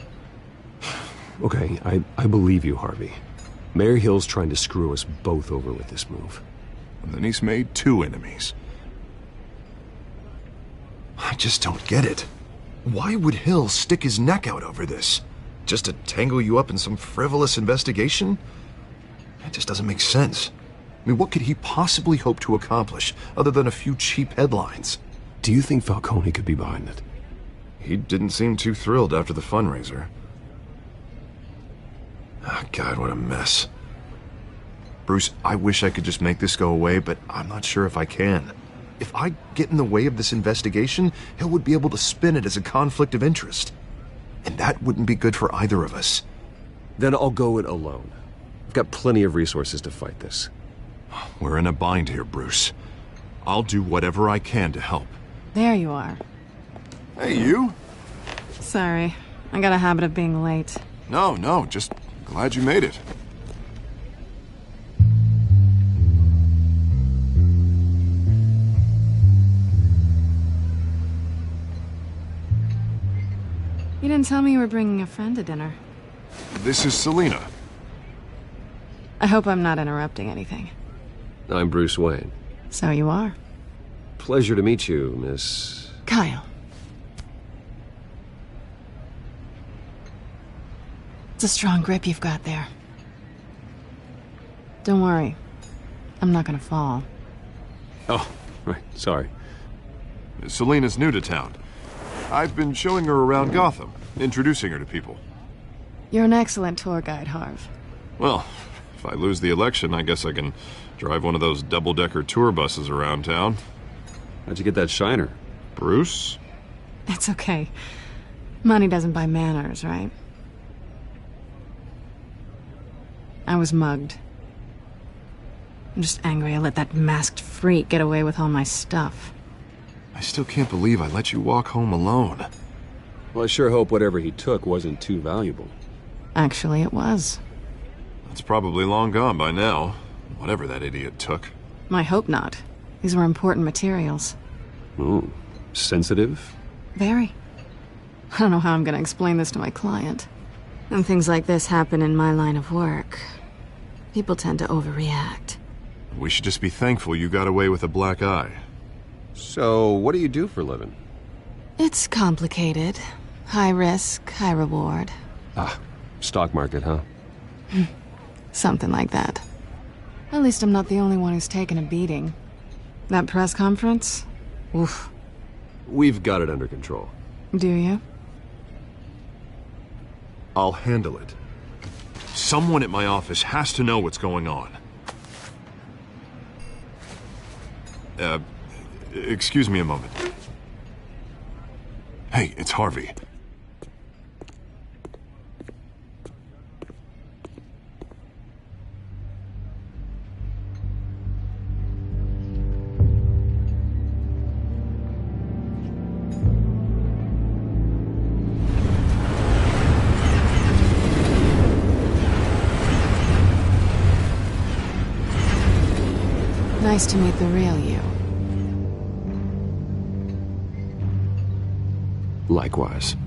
Okay, I believe you, Harvey. Mayor Hill's trying to screw us both over with this move. And then he's made 2 enemies. I just don't get it. Why would Hill stick his neck out over this? Just to tangle you up in some frivolous investigation? It just doesn't make sense. I mean, what could he possibly hope to accomplish other than a few cheap headlines? Do you think Falcone could be behind it? He didn't seem too thrilled after the fundraiser. Oh, God, what a mess. Bruce, I wish I could just make this go away, but I'm not sure if I can. If I get in the way of this investigation, Hill would be able to spin it as a conflict of interest. And that wouldn't be good for either of us. Then I'll go it alone. I've got plenty of resources to fight this. We're in a bind here, Bruce. I'll do whatever I can to help. There you are. Hey, you? Sorry, I got a habit of being late. No, just glad you made it. You didn't tell me you were bringing a friend to dinner. This is Selina. I hope I'm not interrupting anything. I'm Bruce Wayne. So you are. Pleasure to meet you, Miss... Kyle. It's a strong grip you've got there. Don't worry. I'm not gonna fall. Oh, right. Sorry. Selina's new to town. I've been showing her around Gotham, introducing her to people. You're an excellent tour guide, Harv. Well, if I lose the election, I guess I can drive one of those double-decker tour buses around town. How'd you get that shiner? Bruce? It's okay. Money doesn't buy manners, right? I was mugged. I'm just angry I let that masked freak get away with all my stuff. I still can't believe I let you walk home alone. Well, I sure hope whatever he took wasn't too valuable. Actually, it was. It's probably long gone by now, whatever that idiot took. I hope not. These were important materials. Ooh, sensitive? Very. I don't know how I'm gonna explain this to my client. When things like this happen in my line of work, people tend to overreact. We should just be thankful you got away with a black eye. So, what do you do for a living? It's complicated. High risk, high reward. Ah, stock market, huh? Something like that. At least I'm not the only one who's taken a beating. That press conference? Oof. We've got it under control. Do you? I'll handle it. Someone at my office has to know what's going on. Excuse me a moment. Hey, it's Harvey. Nice to meet the real you. Likewise.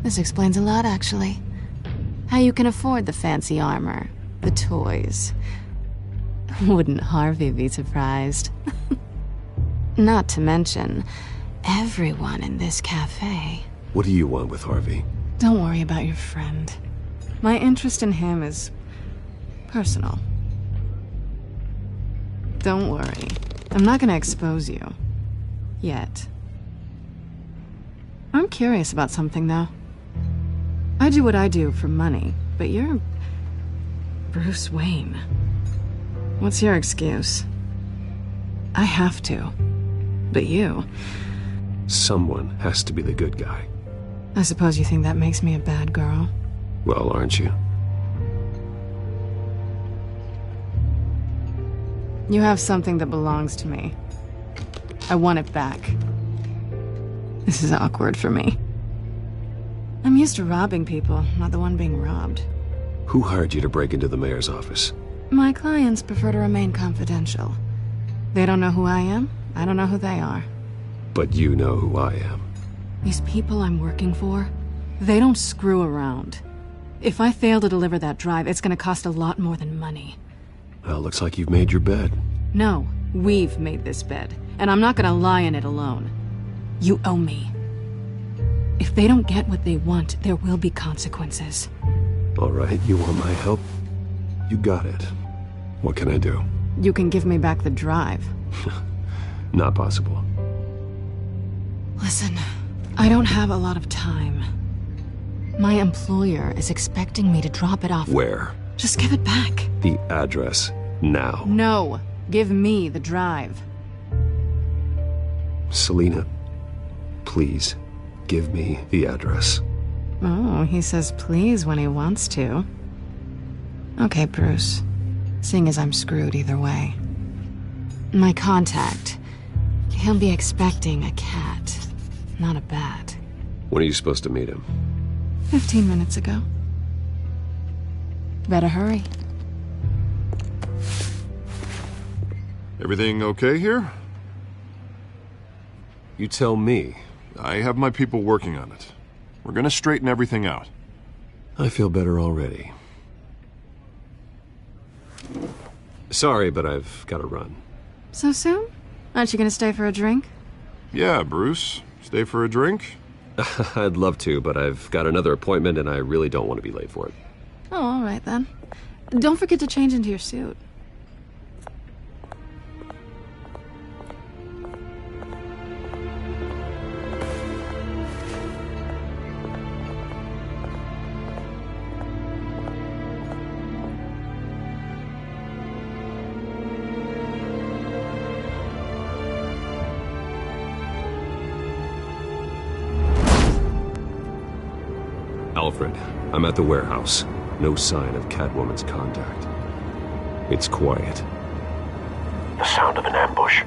This explains a lot, actually. How you can afford the fancy armor, the toys. Wouldn't Harvey be surprised? Not to mention, everyone in this cafe. What do you want with Harvey? Don't worry about your friend. My interest in him is personal. Don't worry. I'm not gonna expose you. Yet. I'm curious about something, though. I do what I do for money, but you're... Bruce Wayne. What's your excuse? I have to. But you... Someone has to be the good guy. I suppose you think that makes me a bad girl? Well, aren't you? You have something that belongs to me. I want it back. This is awkward for me. I'm used to robbing people, not the one being robbed. Who hired you to break into the mayor's office? My clients prefer to remain confidential. They don't know who I am, I don't know who they are. But you know who I am. These people I'm working for, they don't screw around. If I fail to deliver that drive, it's gonna cost a lot more than money. Well, looks like you've made your bed. No, we've made this bed, and I'm not gonna lie in it alone. You owe me. If they don't get what they want, there will be consequences. All right, you want my help? You got it. What can I do? You can give me back the drive. Not possible. Listen, I don't have a lot of time. My employer is expecting me to drop it off. Where? Just give it back. The address, now. No, give me the drive. Selina, please, give me the address. Oh, he says please when he wants to. Okay, Bruce. Seeing as I'm screwed either way. My contact, he'll be expecting a cat, not a bat. When are you supposed to meet him? 15 minutes ago. Better hurry. Everything okay here? You tell me. I have my people working on it. We're gonna straighten everything out. I feel better already. Sorry, but I've got to run. So soon? Aren't you gonna stay for a drink? Yeah, Bruce. Stay for a drink? I'd love to, but I've got another appointment and I really don't want to be late for it. Oh, all right then. Don't forget to change into your suit. Alfred, I'm at the warehouse. No sign of Catwoman's contact. It's quiet. The sound of an ambush.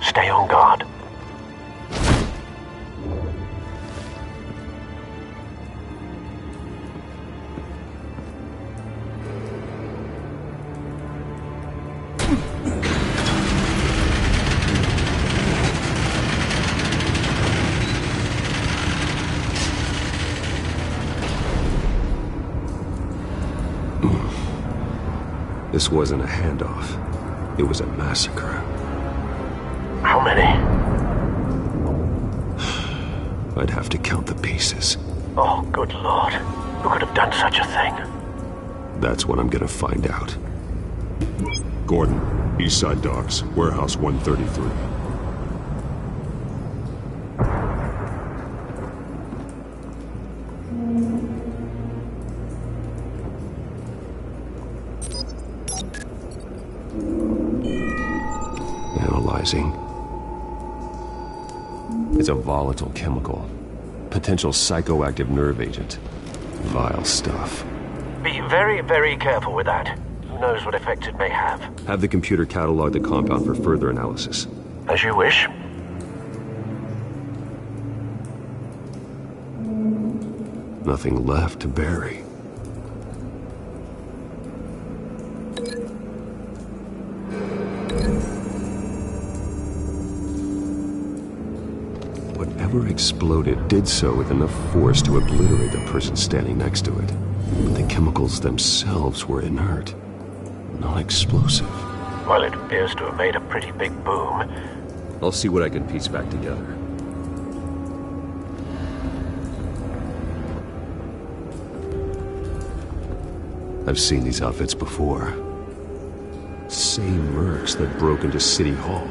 Stay on guard. This wasn't a handoff. It was a massacre. How many? I'd have to count the pieces. Oh, good Lord. Who could have done such a thing? That's what I'm gonna find out. Gordon, Eastside Docks, Warehouse 133. Analyzing. It's a volatile chemical. Potential psychoactive nerve agent. Vile stuff. Be very, very careful with that. Who knows what effect it may have? Have the computer catalog the compound for further analysis. As you wish. Nothing left to bury. Whatever exploded did so with enough force to obliterate the person standing next to it. But the chemicals themselves were inert, not explosive. Well, it appears to have made a pretty big boom. I'll see what I can piece back together. I've seen these outfits before. Same mercs that broke into City Hall.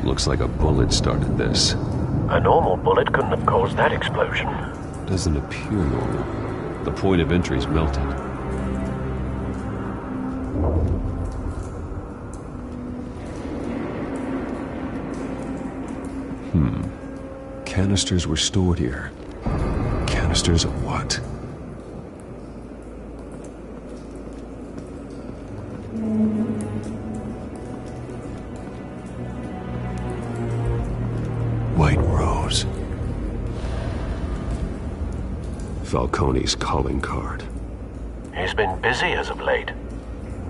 Looks like a bullet started this. A normal bullet couldn't have caused that explosion. Doesn't appear normal. The point of entry's melted. Canisters were stored here. Canisters of what? White Rose. Falcone's calling card. He's been busy as of late.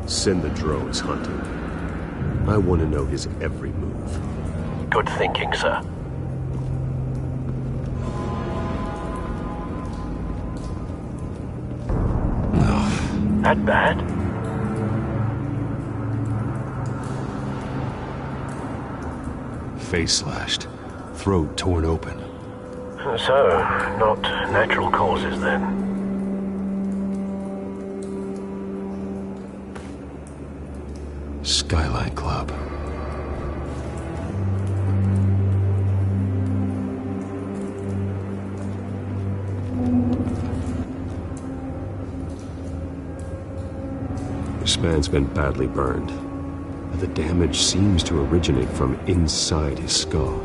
Send the drones hunting. I want to know his every move. Good thinking, sir. That bad? Face slashed. Throat torn open. So, not natural causes then. Skyline Club. This man's been badly burned, but the damage seems to originate from inside his skull.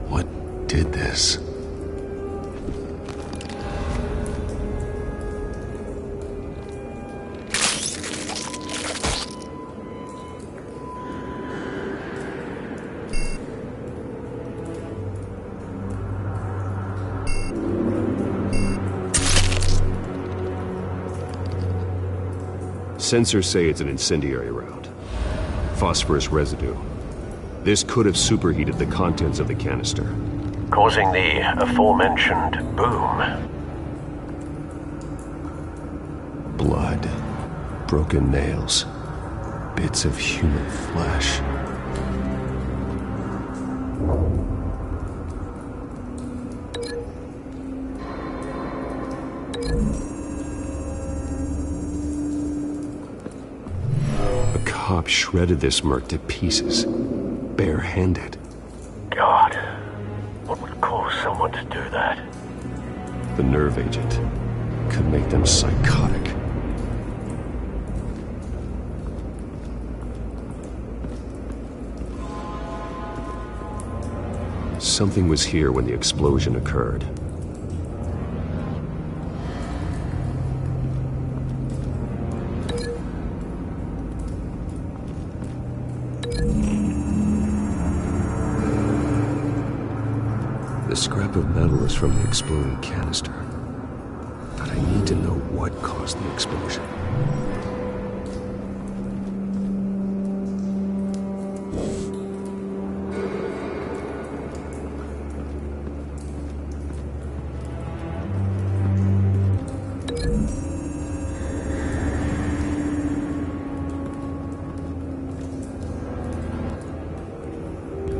What did this? Sensors say it's an incendiary round. Phosphorus residue. This could have superheated the contents of the canister, causing the aforementioned boom. Blood, broken nails, bits of human flesh. A cop shredded this merc to pieces, barehanded. God, what would cause someone to do that? The nerve agent could make them psychotic. Something was here when the explosion occurred. The scrap of metal is from the exploding canister. But I need to know what caused the explosion.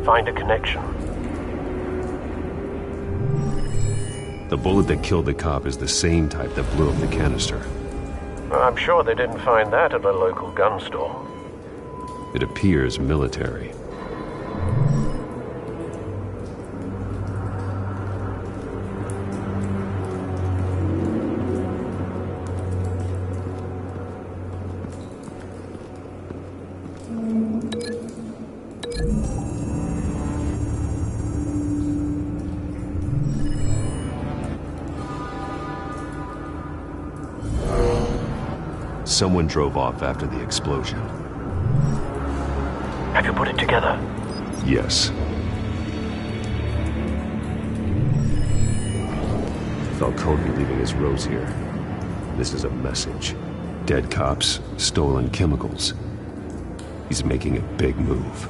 Find a connection. The bullet that killed the cop is the same type that blew up the canister. I'm sure they didn't find that at a local gun store. It appears military. Someone drove off after the explosion. Have you put it together? Yes. Falcone leaving his rose here. This is a message. Dead cops, stolen chemicals. He's making a big move.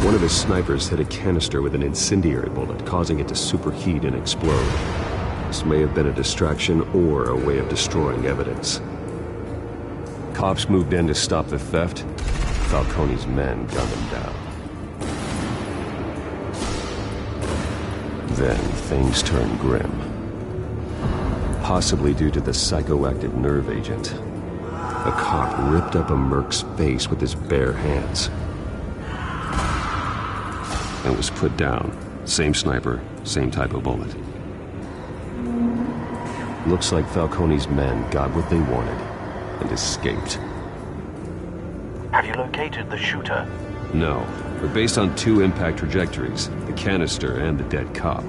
One of his snipers hit a canister with an incendiary bullet, causing it to superheat and explode. This may have been a distraction or a way of destroying evidence. Cops moved in to stop the theft. Falcone's men gunned him down. Then things turned grim. Possibly due to the psychoactive nerve agent. A cop ripped up a merc's face with his bare hands. And was put down. Same sniper, same type of bullet. Looks like Falcone's men got what they wanted and escaped. Have you located the shooter? No, but based on two impact trajectories, the canister and the dead cop,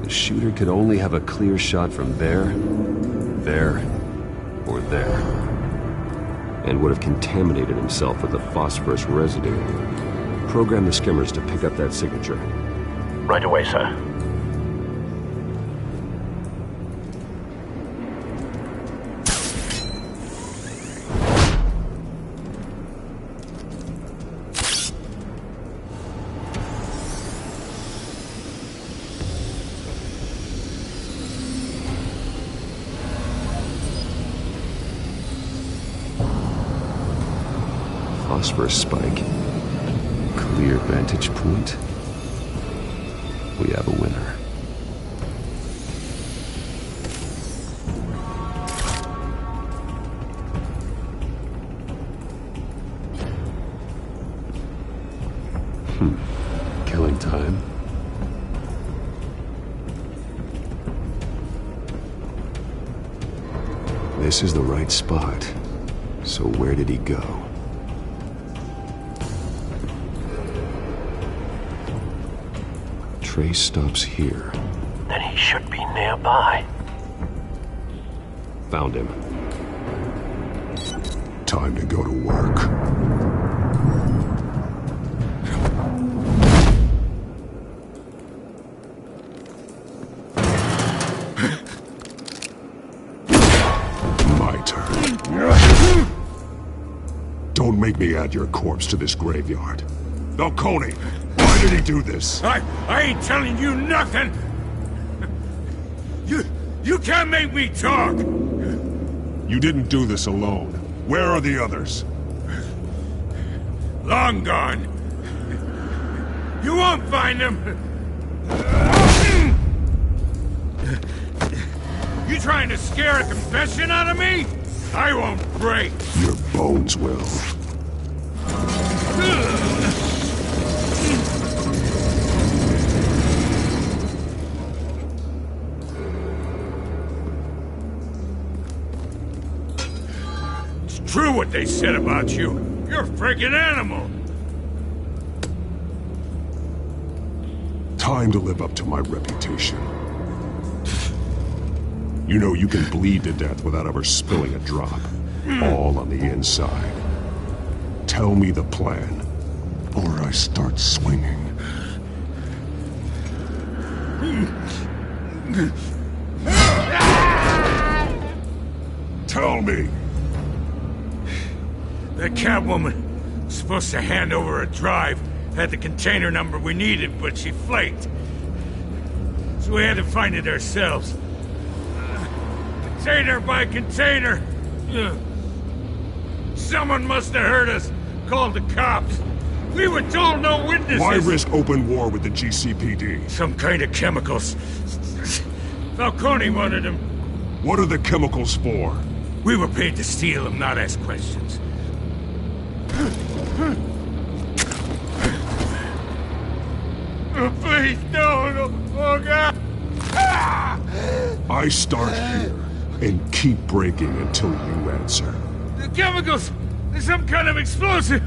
the shooter could only have a clear shot from there, or there, and would have contaminated himself with the phosphorus residue. Program the skimmers to pick up that signature. Right away, sir. Phosphorus spike. Clear vantage point. We have a winner. Killing time. This is the right spot. So where did he go? Trace stops here. Then he should be nearby. Found him. Time to go to work. Don't make me add your corpse to this graveyard. Falcone, why did he do this? I ain't telling you nothing! You can't make me talk! You didn't do this alone. Where are the others? Long gone. You won't find them! You trying to scare a confession out of me? I won't break. Your bones will. It's true what they said about you. You're a freaking animal. Time to live up to my reputation. You know you can bleed to death without ever spilling a drop. All on the inside. Tell me the plan, or I start swinging. Tell me! That Catwoman was supposed to hand over a drive, had the container number we needed, but she flaked. So we had to find it ourselves. Container by container. Someone must have heard us, called the cops. We were told no witnesses. Why risk open war with the GCPD? Some kind of chemicals. Falcone wanted them. What are the chemicals for? We were paid to steal them, not ask questions. Oh, please, no. Oh, God. I start here and keep breaking until you answer. The chemicals! There's some kind of explosive!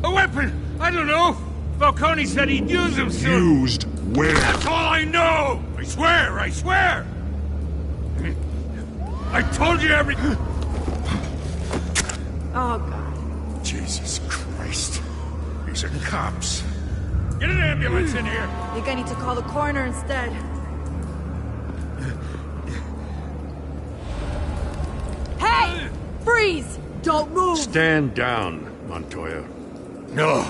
A weapon! I don't know! Falcone said he'd use them soon! Used where? That's all I know! I swear! I told you everything! Oh, God. Jesus Christ. These are cops. Get an ambulance in here! I think I need to call the coroner instead. Hey! Freeze! Don't move! Stand down, Montoya. No.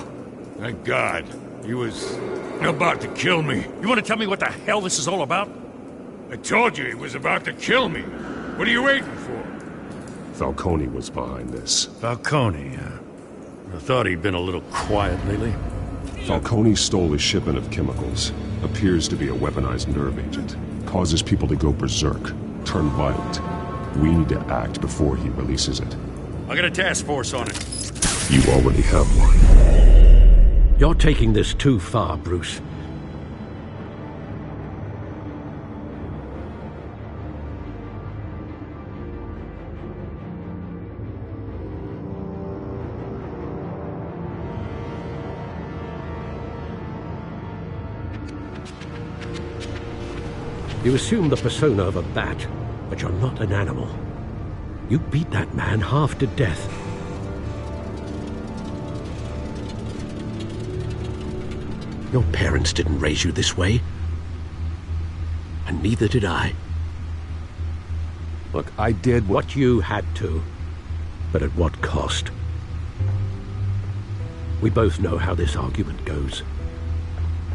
Thank God. He was about to kill me. You want to tell me what the hell this is all about? I told you he was about to kill me. What are you waiting for? Falcone was behind this. Falcone, I thought he'd been a little quiet lately. Falcone stole a shipment of chemicals. Appears to be a weaponized nerve agent. Causes people to go berserk, turn violent. We need to act before he releases it. I got a task force on it. You already have one. You're taking this too far, Bruce. You assume the persona of a bat, but you're not an animal. You beat that man half to death. Your parents didn't raise you this way. And neither did I. Look, I did what you had to, but at what cost? We both know how this argument goes.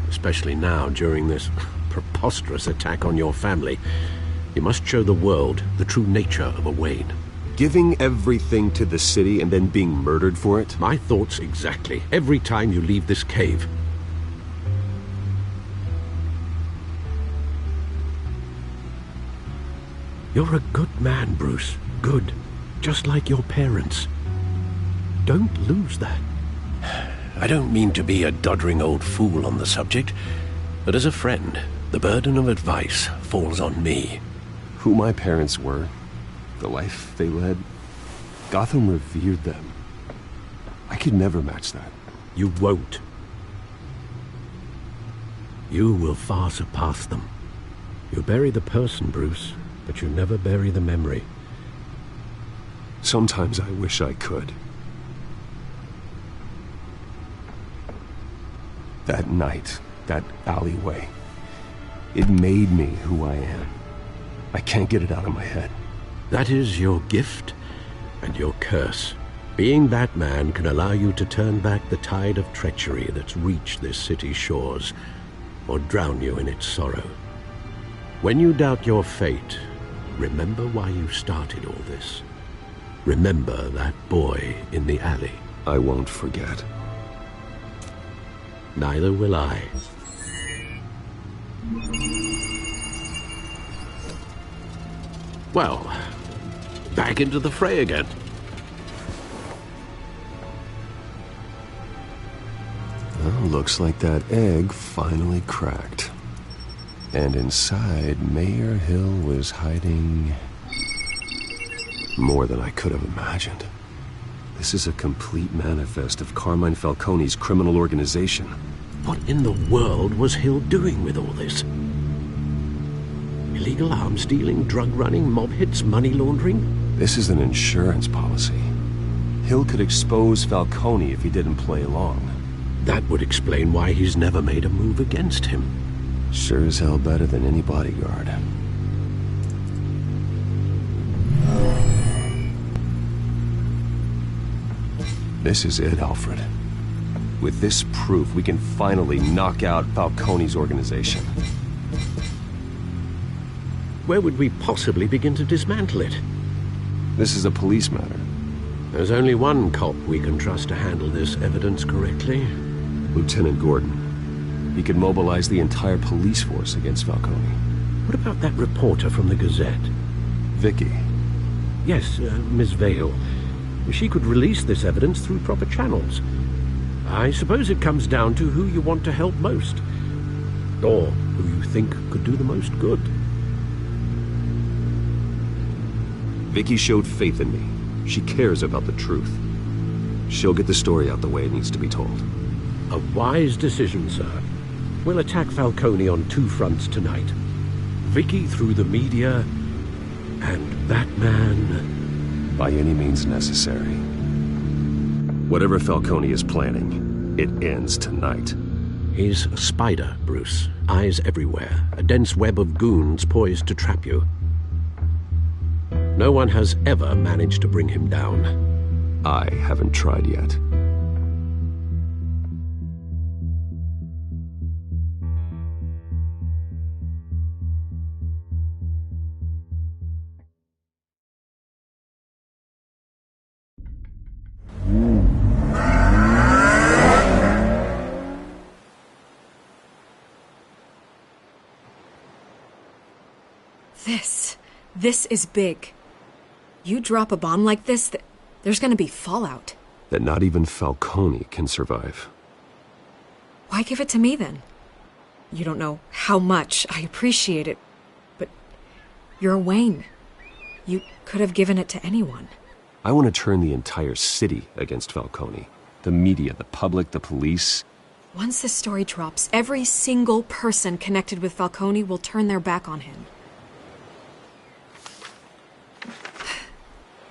Especially now, during this preposterous attack on your family. You must show the world the true nature of a Wayne. Giving everything to the city and then being murdered for it? My thoughts exactly. Every time you leave this cave. You're a good man, Bruce. Good. Just like your parents. Don't lose that. I don't mean to be a doddering old fool on the subject, but as a friend, the burden of advice falls on me. Who my parents were, the life they led, Gotham revered them. I could never match that. You won't. You will far surpass them. You bury the person, Bruce, but you never bury the memory. Sometimes I wish I could. That night, that alleyway, it made me who I am. I can't get it out of my head. That is your gift and your curse. Being Batman can allow you to turn back the tide of treachery that's reached this city's shores, or drown you in its sorrow. When you doubt your fate, remember why you started all this. Remember that boy in the alley. I won't forget. Neither will I. Well, back into the fray again. Well, looks like that egg finally cracked. And inside, Mayor Hill was hiding more than I could have imagined. This is a complete manifest of Carmine Falcone's criminal organization. What in the world was Hill doing with all this? Illegal arms dealing, drug running, mob hits, money laundering? This is an insurance policy. Hill could expose Falcone if he didn't play along. That would explain why he's never made a move against him. Sure as hell better than any bodyguard. This is it, Alfred. With this proof, we can finally knock out Falcone's organization. Where would we possibly begin to dismantle it? This is a police matter. There's only one cop we can trust to handle this evidence correctly. Lieutenant Gordon. He could mobilize the entire police force against Falcone. What about that reporter from the Gazette? Vicky. Yes, Miss Vale. She could release this evidence through proper channels. I suppose it comes down to who you want to help most. Or who you think could do the most good. Vicky showed faith in me. She cares about the truth. She'll get the story out the way it needs to be told. A wise decision, sir. We'll attack Falcone on two fronts tonight. Vicky through the media, and Batman... by any means necessary. Whatever Falcone is planning, it ends tonight. He's a spider, Bruce. Eyes everywhere. A dense web of goons poised to trap you. No one has ever managed to bring him down. I haven't tried yet. This is big. You drop a bomb like this, there's gonna be fallout. That not even Falcone can survive. Why give it to me, then? You don't know how much I appreciate it, but you're Wayne. You could have given it to anyone. I want to turn the entire city against Falcone. The media, the public, the police. Once this story drops, every single person connected with Falcone will turn their back on him.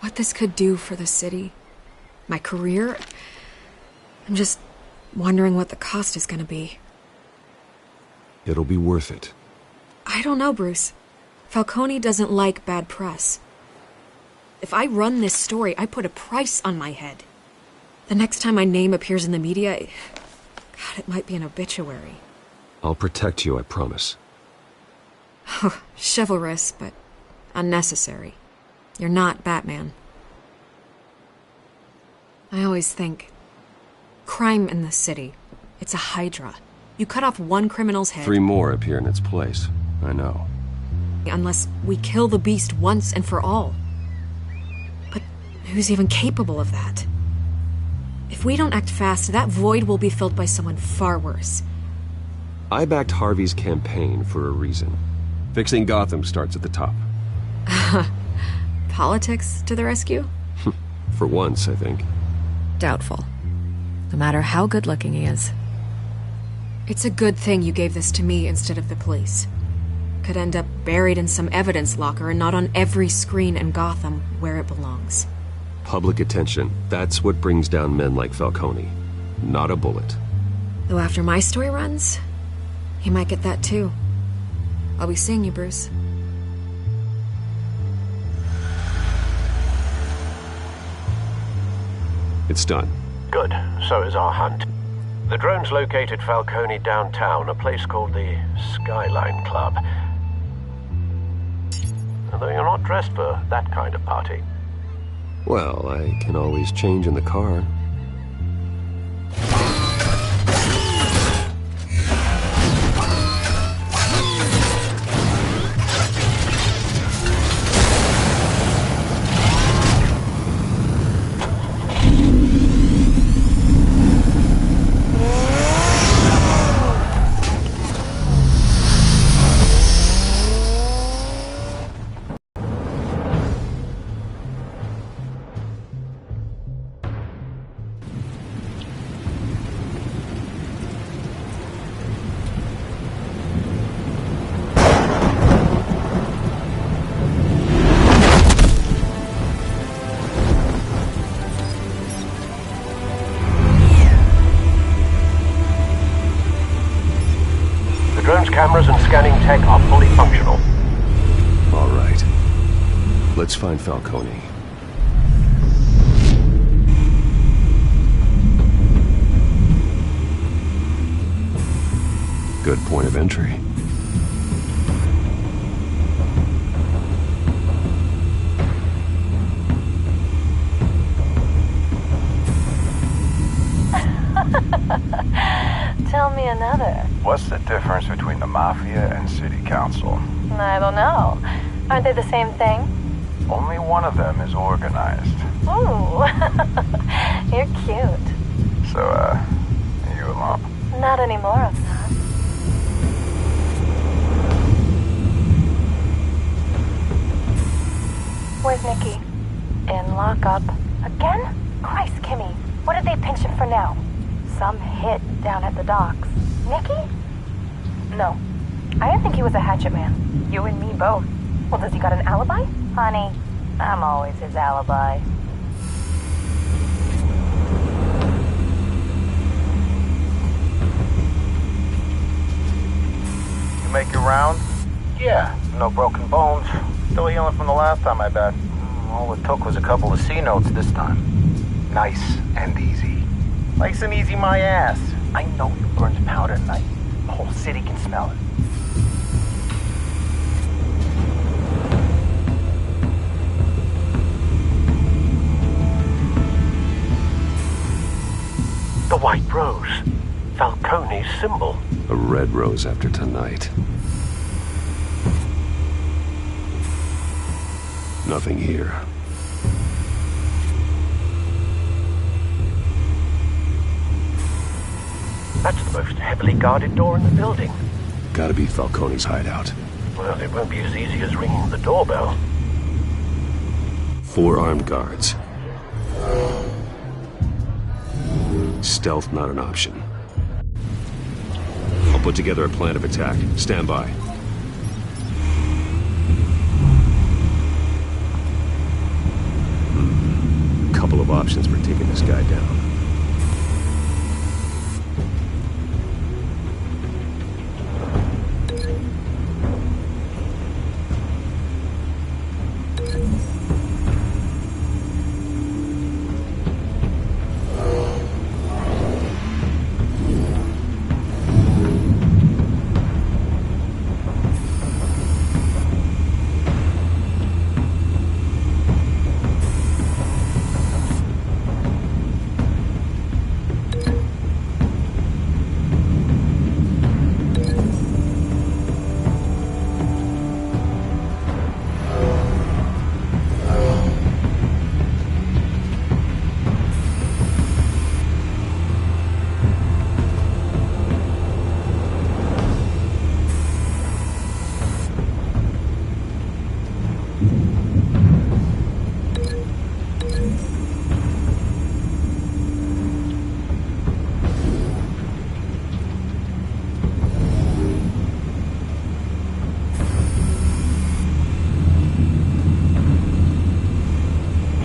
What this could do for the city, my career, I'm just wondering what the cost is gonna be. It'll be worth it. I don't know, Bruce. Falcone doesn't like bad press. If I run this story, I put a price on my head. The next time my name appears in the media, God, it might be an obituary. I'll protect you, I promise. Oh, chivalrous, but unnecessary. You're not Batman. I always think, crime in this city, it's a hydra. You cut off one criminal's head... 3 more appear in its place. I know. Unless we kill the beast once and for all. But who's even capable of that? If we don't act fast, that void will be filled by someone far worse. I backed Harvey's campaign for a reason. Fixing Gotham starts at the top. Politics to the rescue? For once, I think. Doubtful. No matter how good-looking he is. It's a good thing you gave this to me instead of the police. Could end up buried in some evidence locker and not on every screen in Gotham where it belongs. Public attention, that's what brings down men like Falcone. Not a bullet. Though after my story runs, he might get that too. I'll be seeing you, Bruce. It's done. Good. So is our hunt. The drones located Falcone downtown, a place called the Skyline Club. Although you're not dressed for that kind of party. Well, I can always change in the car. Cameras and scanning tech are fully functional. All right. Let's find Falcone. Good point of entry. Tell me another. What's the difference between the Mafia and City Council? I don't know. Aren't they the same thing? Only one of them is organized. Ooh, you're cute. So, are you alone? Not anymore, I'm not. Where's Nicky? In lockup. Again? Christ, Kimmy. What did they pinch him for now? Some hit down at the docks. Nicky? No. I didn't think he was a hatchet man. You and me both. Well, does he got an alibi? Honey, I'm always his alibi. You make your round? Yeah, no broken bones. Still healing from the last time, I bet. All it took was a couple of C notes this time. Nice and easy. Nice and easy my ass. I know you burned powder at night. The whole city can smell it. The white rose. Falcone's symbol. A red rose after tonight. Nothing here. That's the most heavily guarded door in the building. Gotta be Falcone's hideout. Well, it won't be as easy as ringing the doorbell. 4 armed guards. Stealth not an option. I'll put together a plan of attack. Stand by. Couple of options for taking this guy down.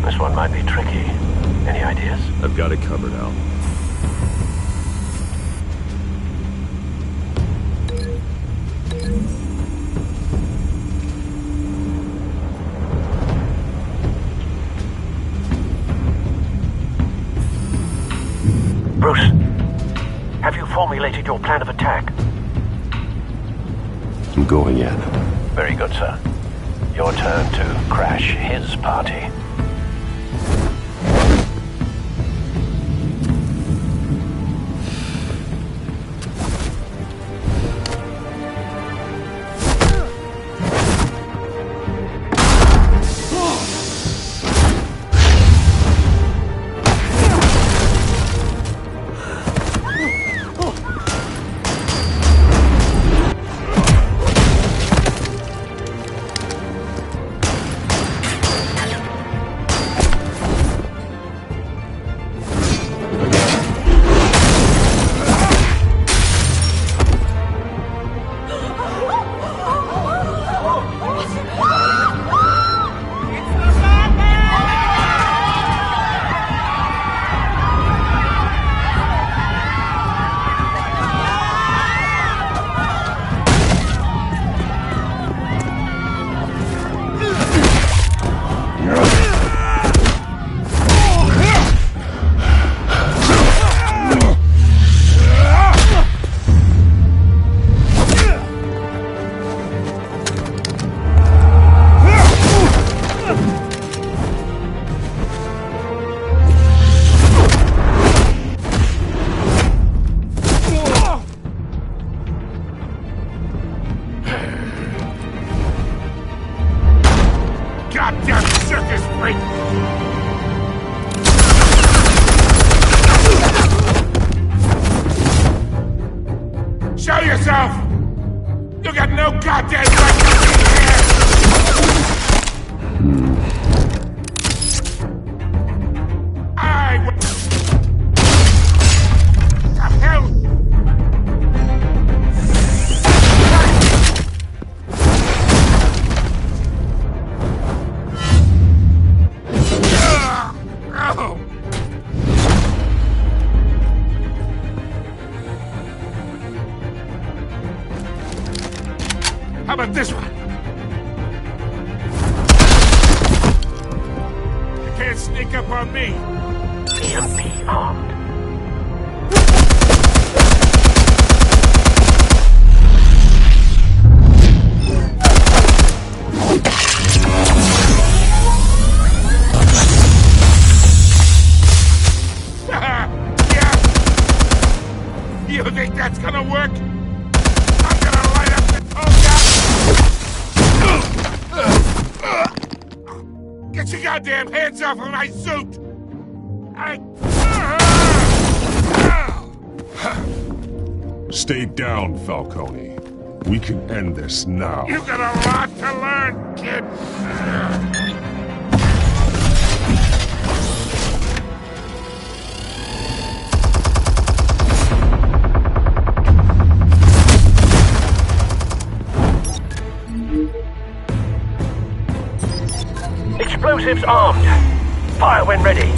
This one might be tricky. Any ideas? I've got it covered, Al. formulated your plan of attack? I'm going in. Very good, sir. Your turn to crash his party. Goddamn circus freak! Show yourself! You got no goddamn right to be here! The hell? How about this one? You can't sneak up on me. EMP armed. You think that's gonna work? I'm gonna light up the Get your goddamn hands off of my suit! Stay down, Falcone. We can end this now. You got a lot to learn, kid! Explosives armed. Fire when ready.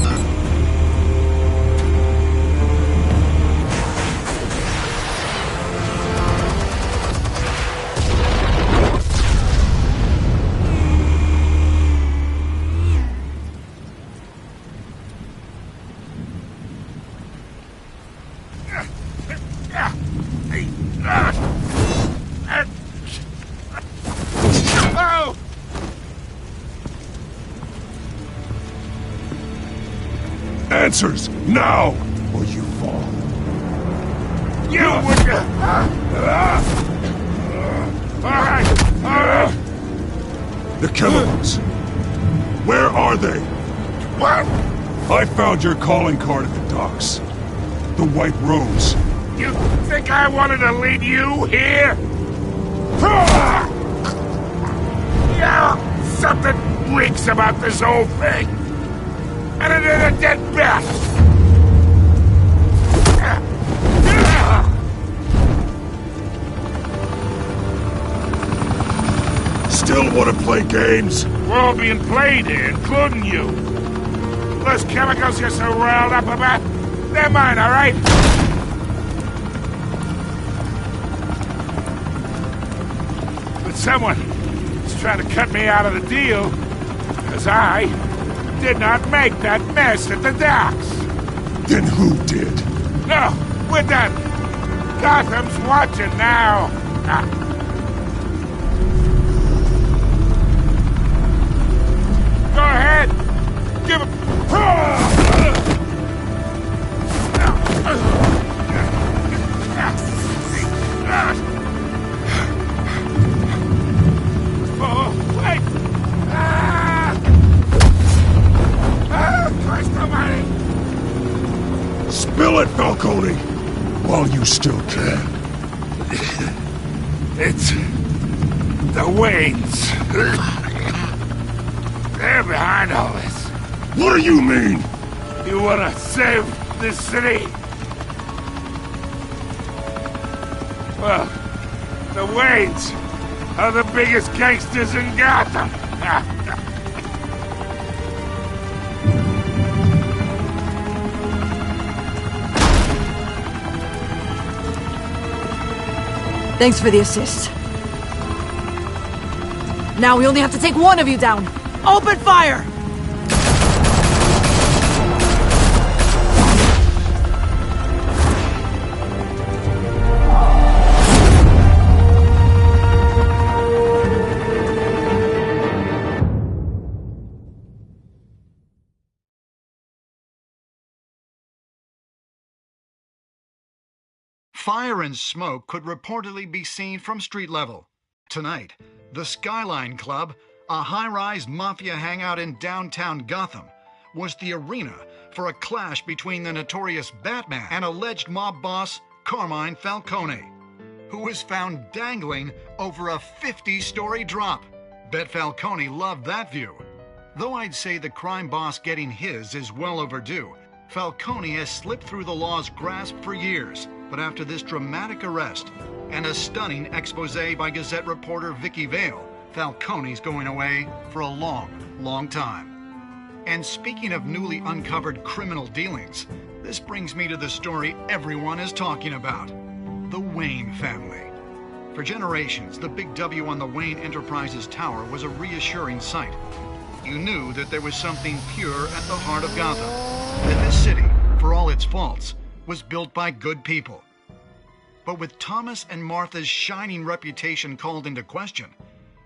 Oh! Answers, now, or you fall. You would... Alright! The chemicals. Where are they? What? I found your calling card at the docks. The White Rose. You think I wanted to lead you here? Yeah, something reeks about this whole thing. And it is a dead bat. Still want to play games? We're all being played here, including you. Those chemicals you're so riled up about, they're mine, all right? But someone is trying to cut me out of the deal, because I did not make that mess at the docks. Then who did? No, we're done. Gotham's watching now! Go ahead! Give him... Oh, wait! Christ almighty! Spill it, Falcone! While you still can. It's... the Waynes. They're behind all this. What do you mean? You wanna save this city? Well, the Waynes are the biggest gangsters in Gotham. Thanks for the assist. Now we only have to take one of you down. Open fire! Fire and smoke could reportedly be seen from street level. Tonight, the Skyline Club, a high-rise mafia hangout in downtown Gotham, was the arena for a clash between the notorious Batman and alleged mob boss Carmine Falcone, who was found dangling over a 50-story drop. Bet Falcone loved that view. Though I'd say the crime boss getting his is well overdue, Falcone has slipped through the law's grasp for years. But after this dramatic arrest and a stunning expose by Gazette reporter Vicky Vale, Falcone's going away for a long, long time. And speaking of newly uncovered criminal dealings, this brings me to the story everyone is talking about: the Wayne family. For generations, the big W on the Wayne Enterprises Tower was a reassuring sight. You knew that there was something pure at the heart of Gotham, that this city, for all its faults, was built by good people. But with Thomas and Martha's shining reputation called into question,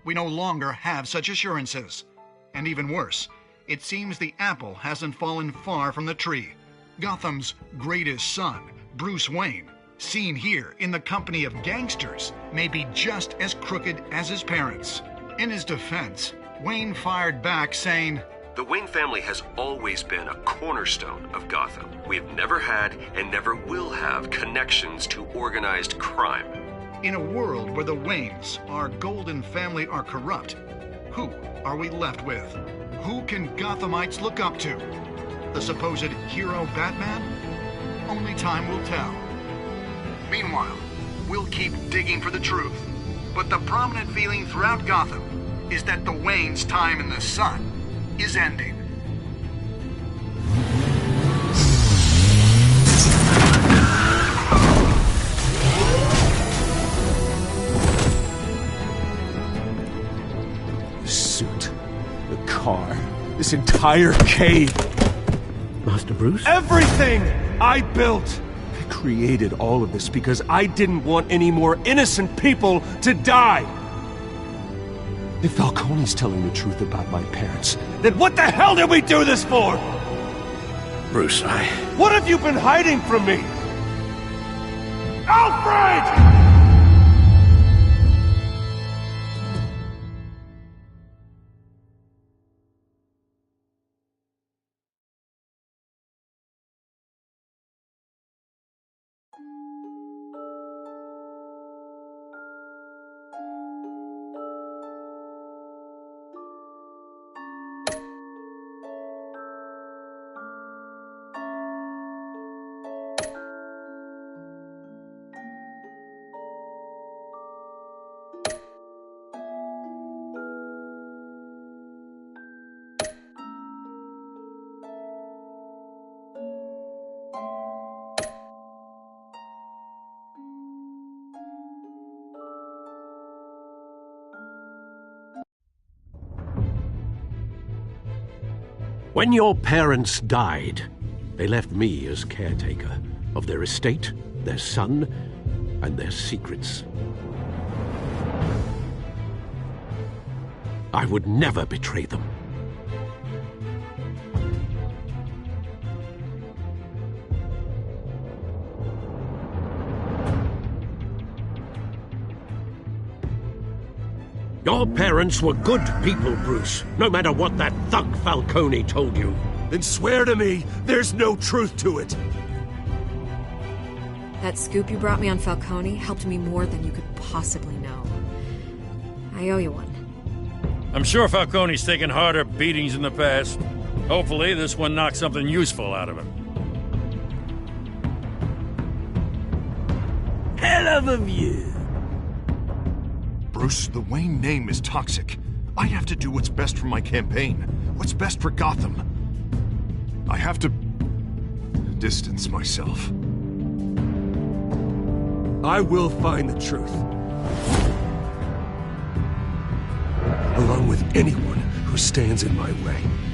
we no longer have such assurances. And even worse, it seems the apple hasn't fallen far from the tree. Gotham's greatest son, Bruce Wayne, seen here in the company of gangsters, may be just as crooked as his parents. In his defense, Wayne fired back saying, "The Wayne family has always been a cornerstone of Gotham. We have never had and never will have connections to organized crime." In a world where the Waynes, our golden family, are corrupt, who are we left with? Who can Gothamites look up to? The supposed hero Batman? Only time will tell. Meanwhile, we'll keep digging for the truth. But the prominent feeling throughout Gotham is that the Waynes' time in the sun is ending. The suit, the car, this entire cave. Master Bruce? Everything I built! I created all of this because I didn't want any more innocent people to die. If Falcone's telling the truth about my parents, then what the hell did we do this for? Bruce, What have you been hiding from me? Alfred! When your parents died, they left me as caretaker of their estate, their son, and their secrets. I would never betray them. Your parents were good people, Bruce, no matter what that thug Falcone told you. Then swear to me there's no truth to it. That scoop you brought me on Falcone helped me more than you could possibly know. I owe you one. I'm sure Falcone's taken harder beatings in the past. Hopefully this one knocks something useful out of him. Hell of a view. Bruce, the Wayne name is toxic. I have to do what's best for my campaign. What's best for Gotham. I have to distance myself. I will find the truth. Along with anyone who stands in my way.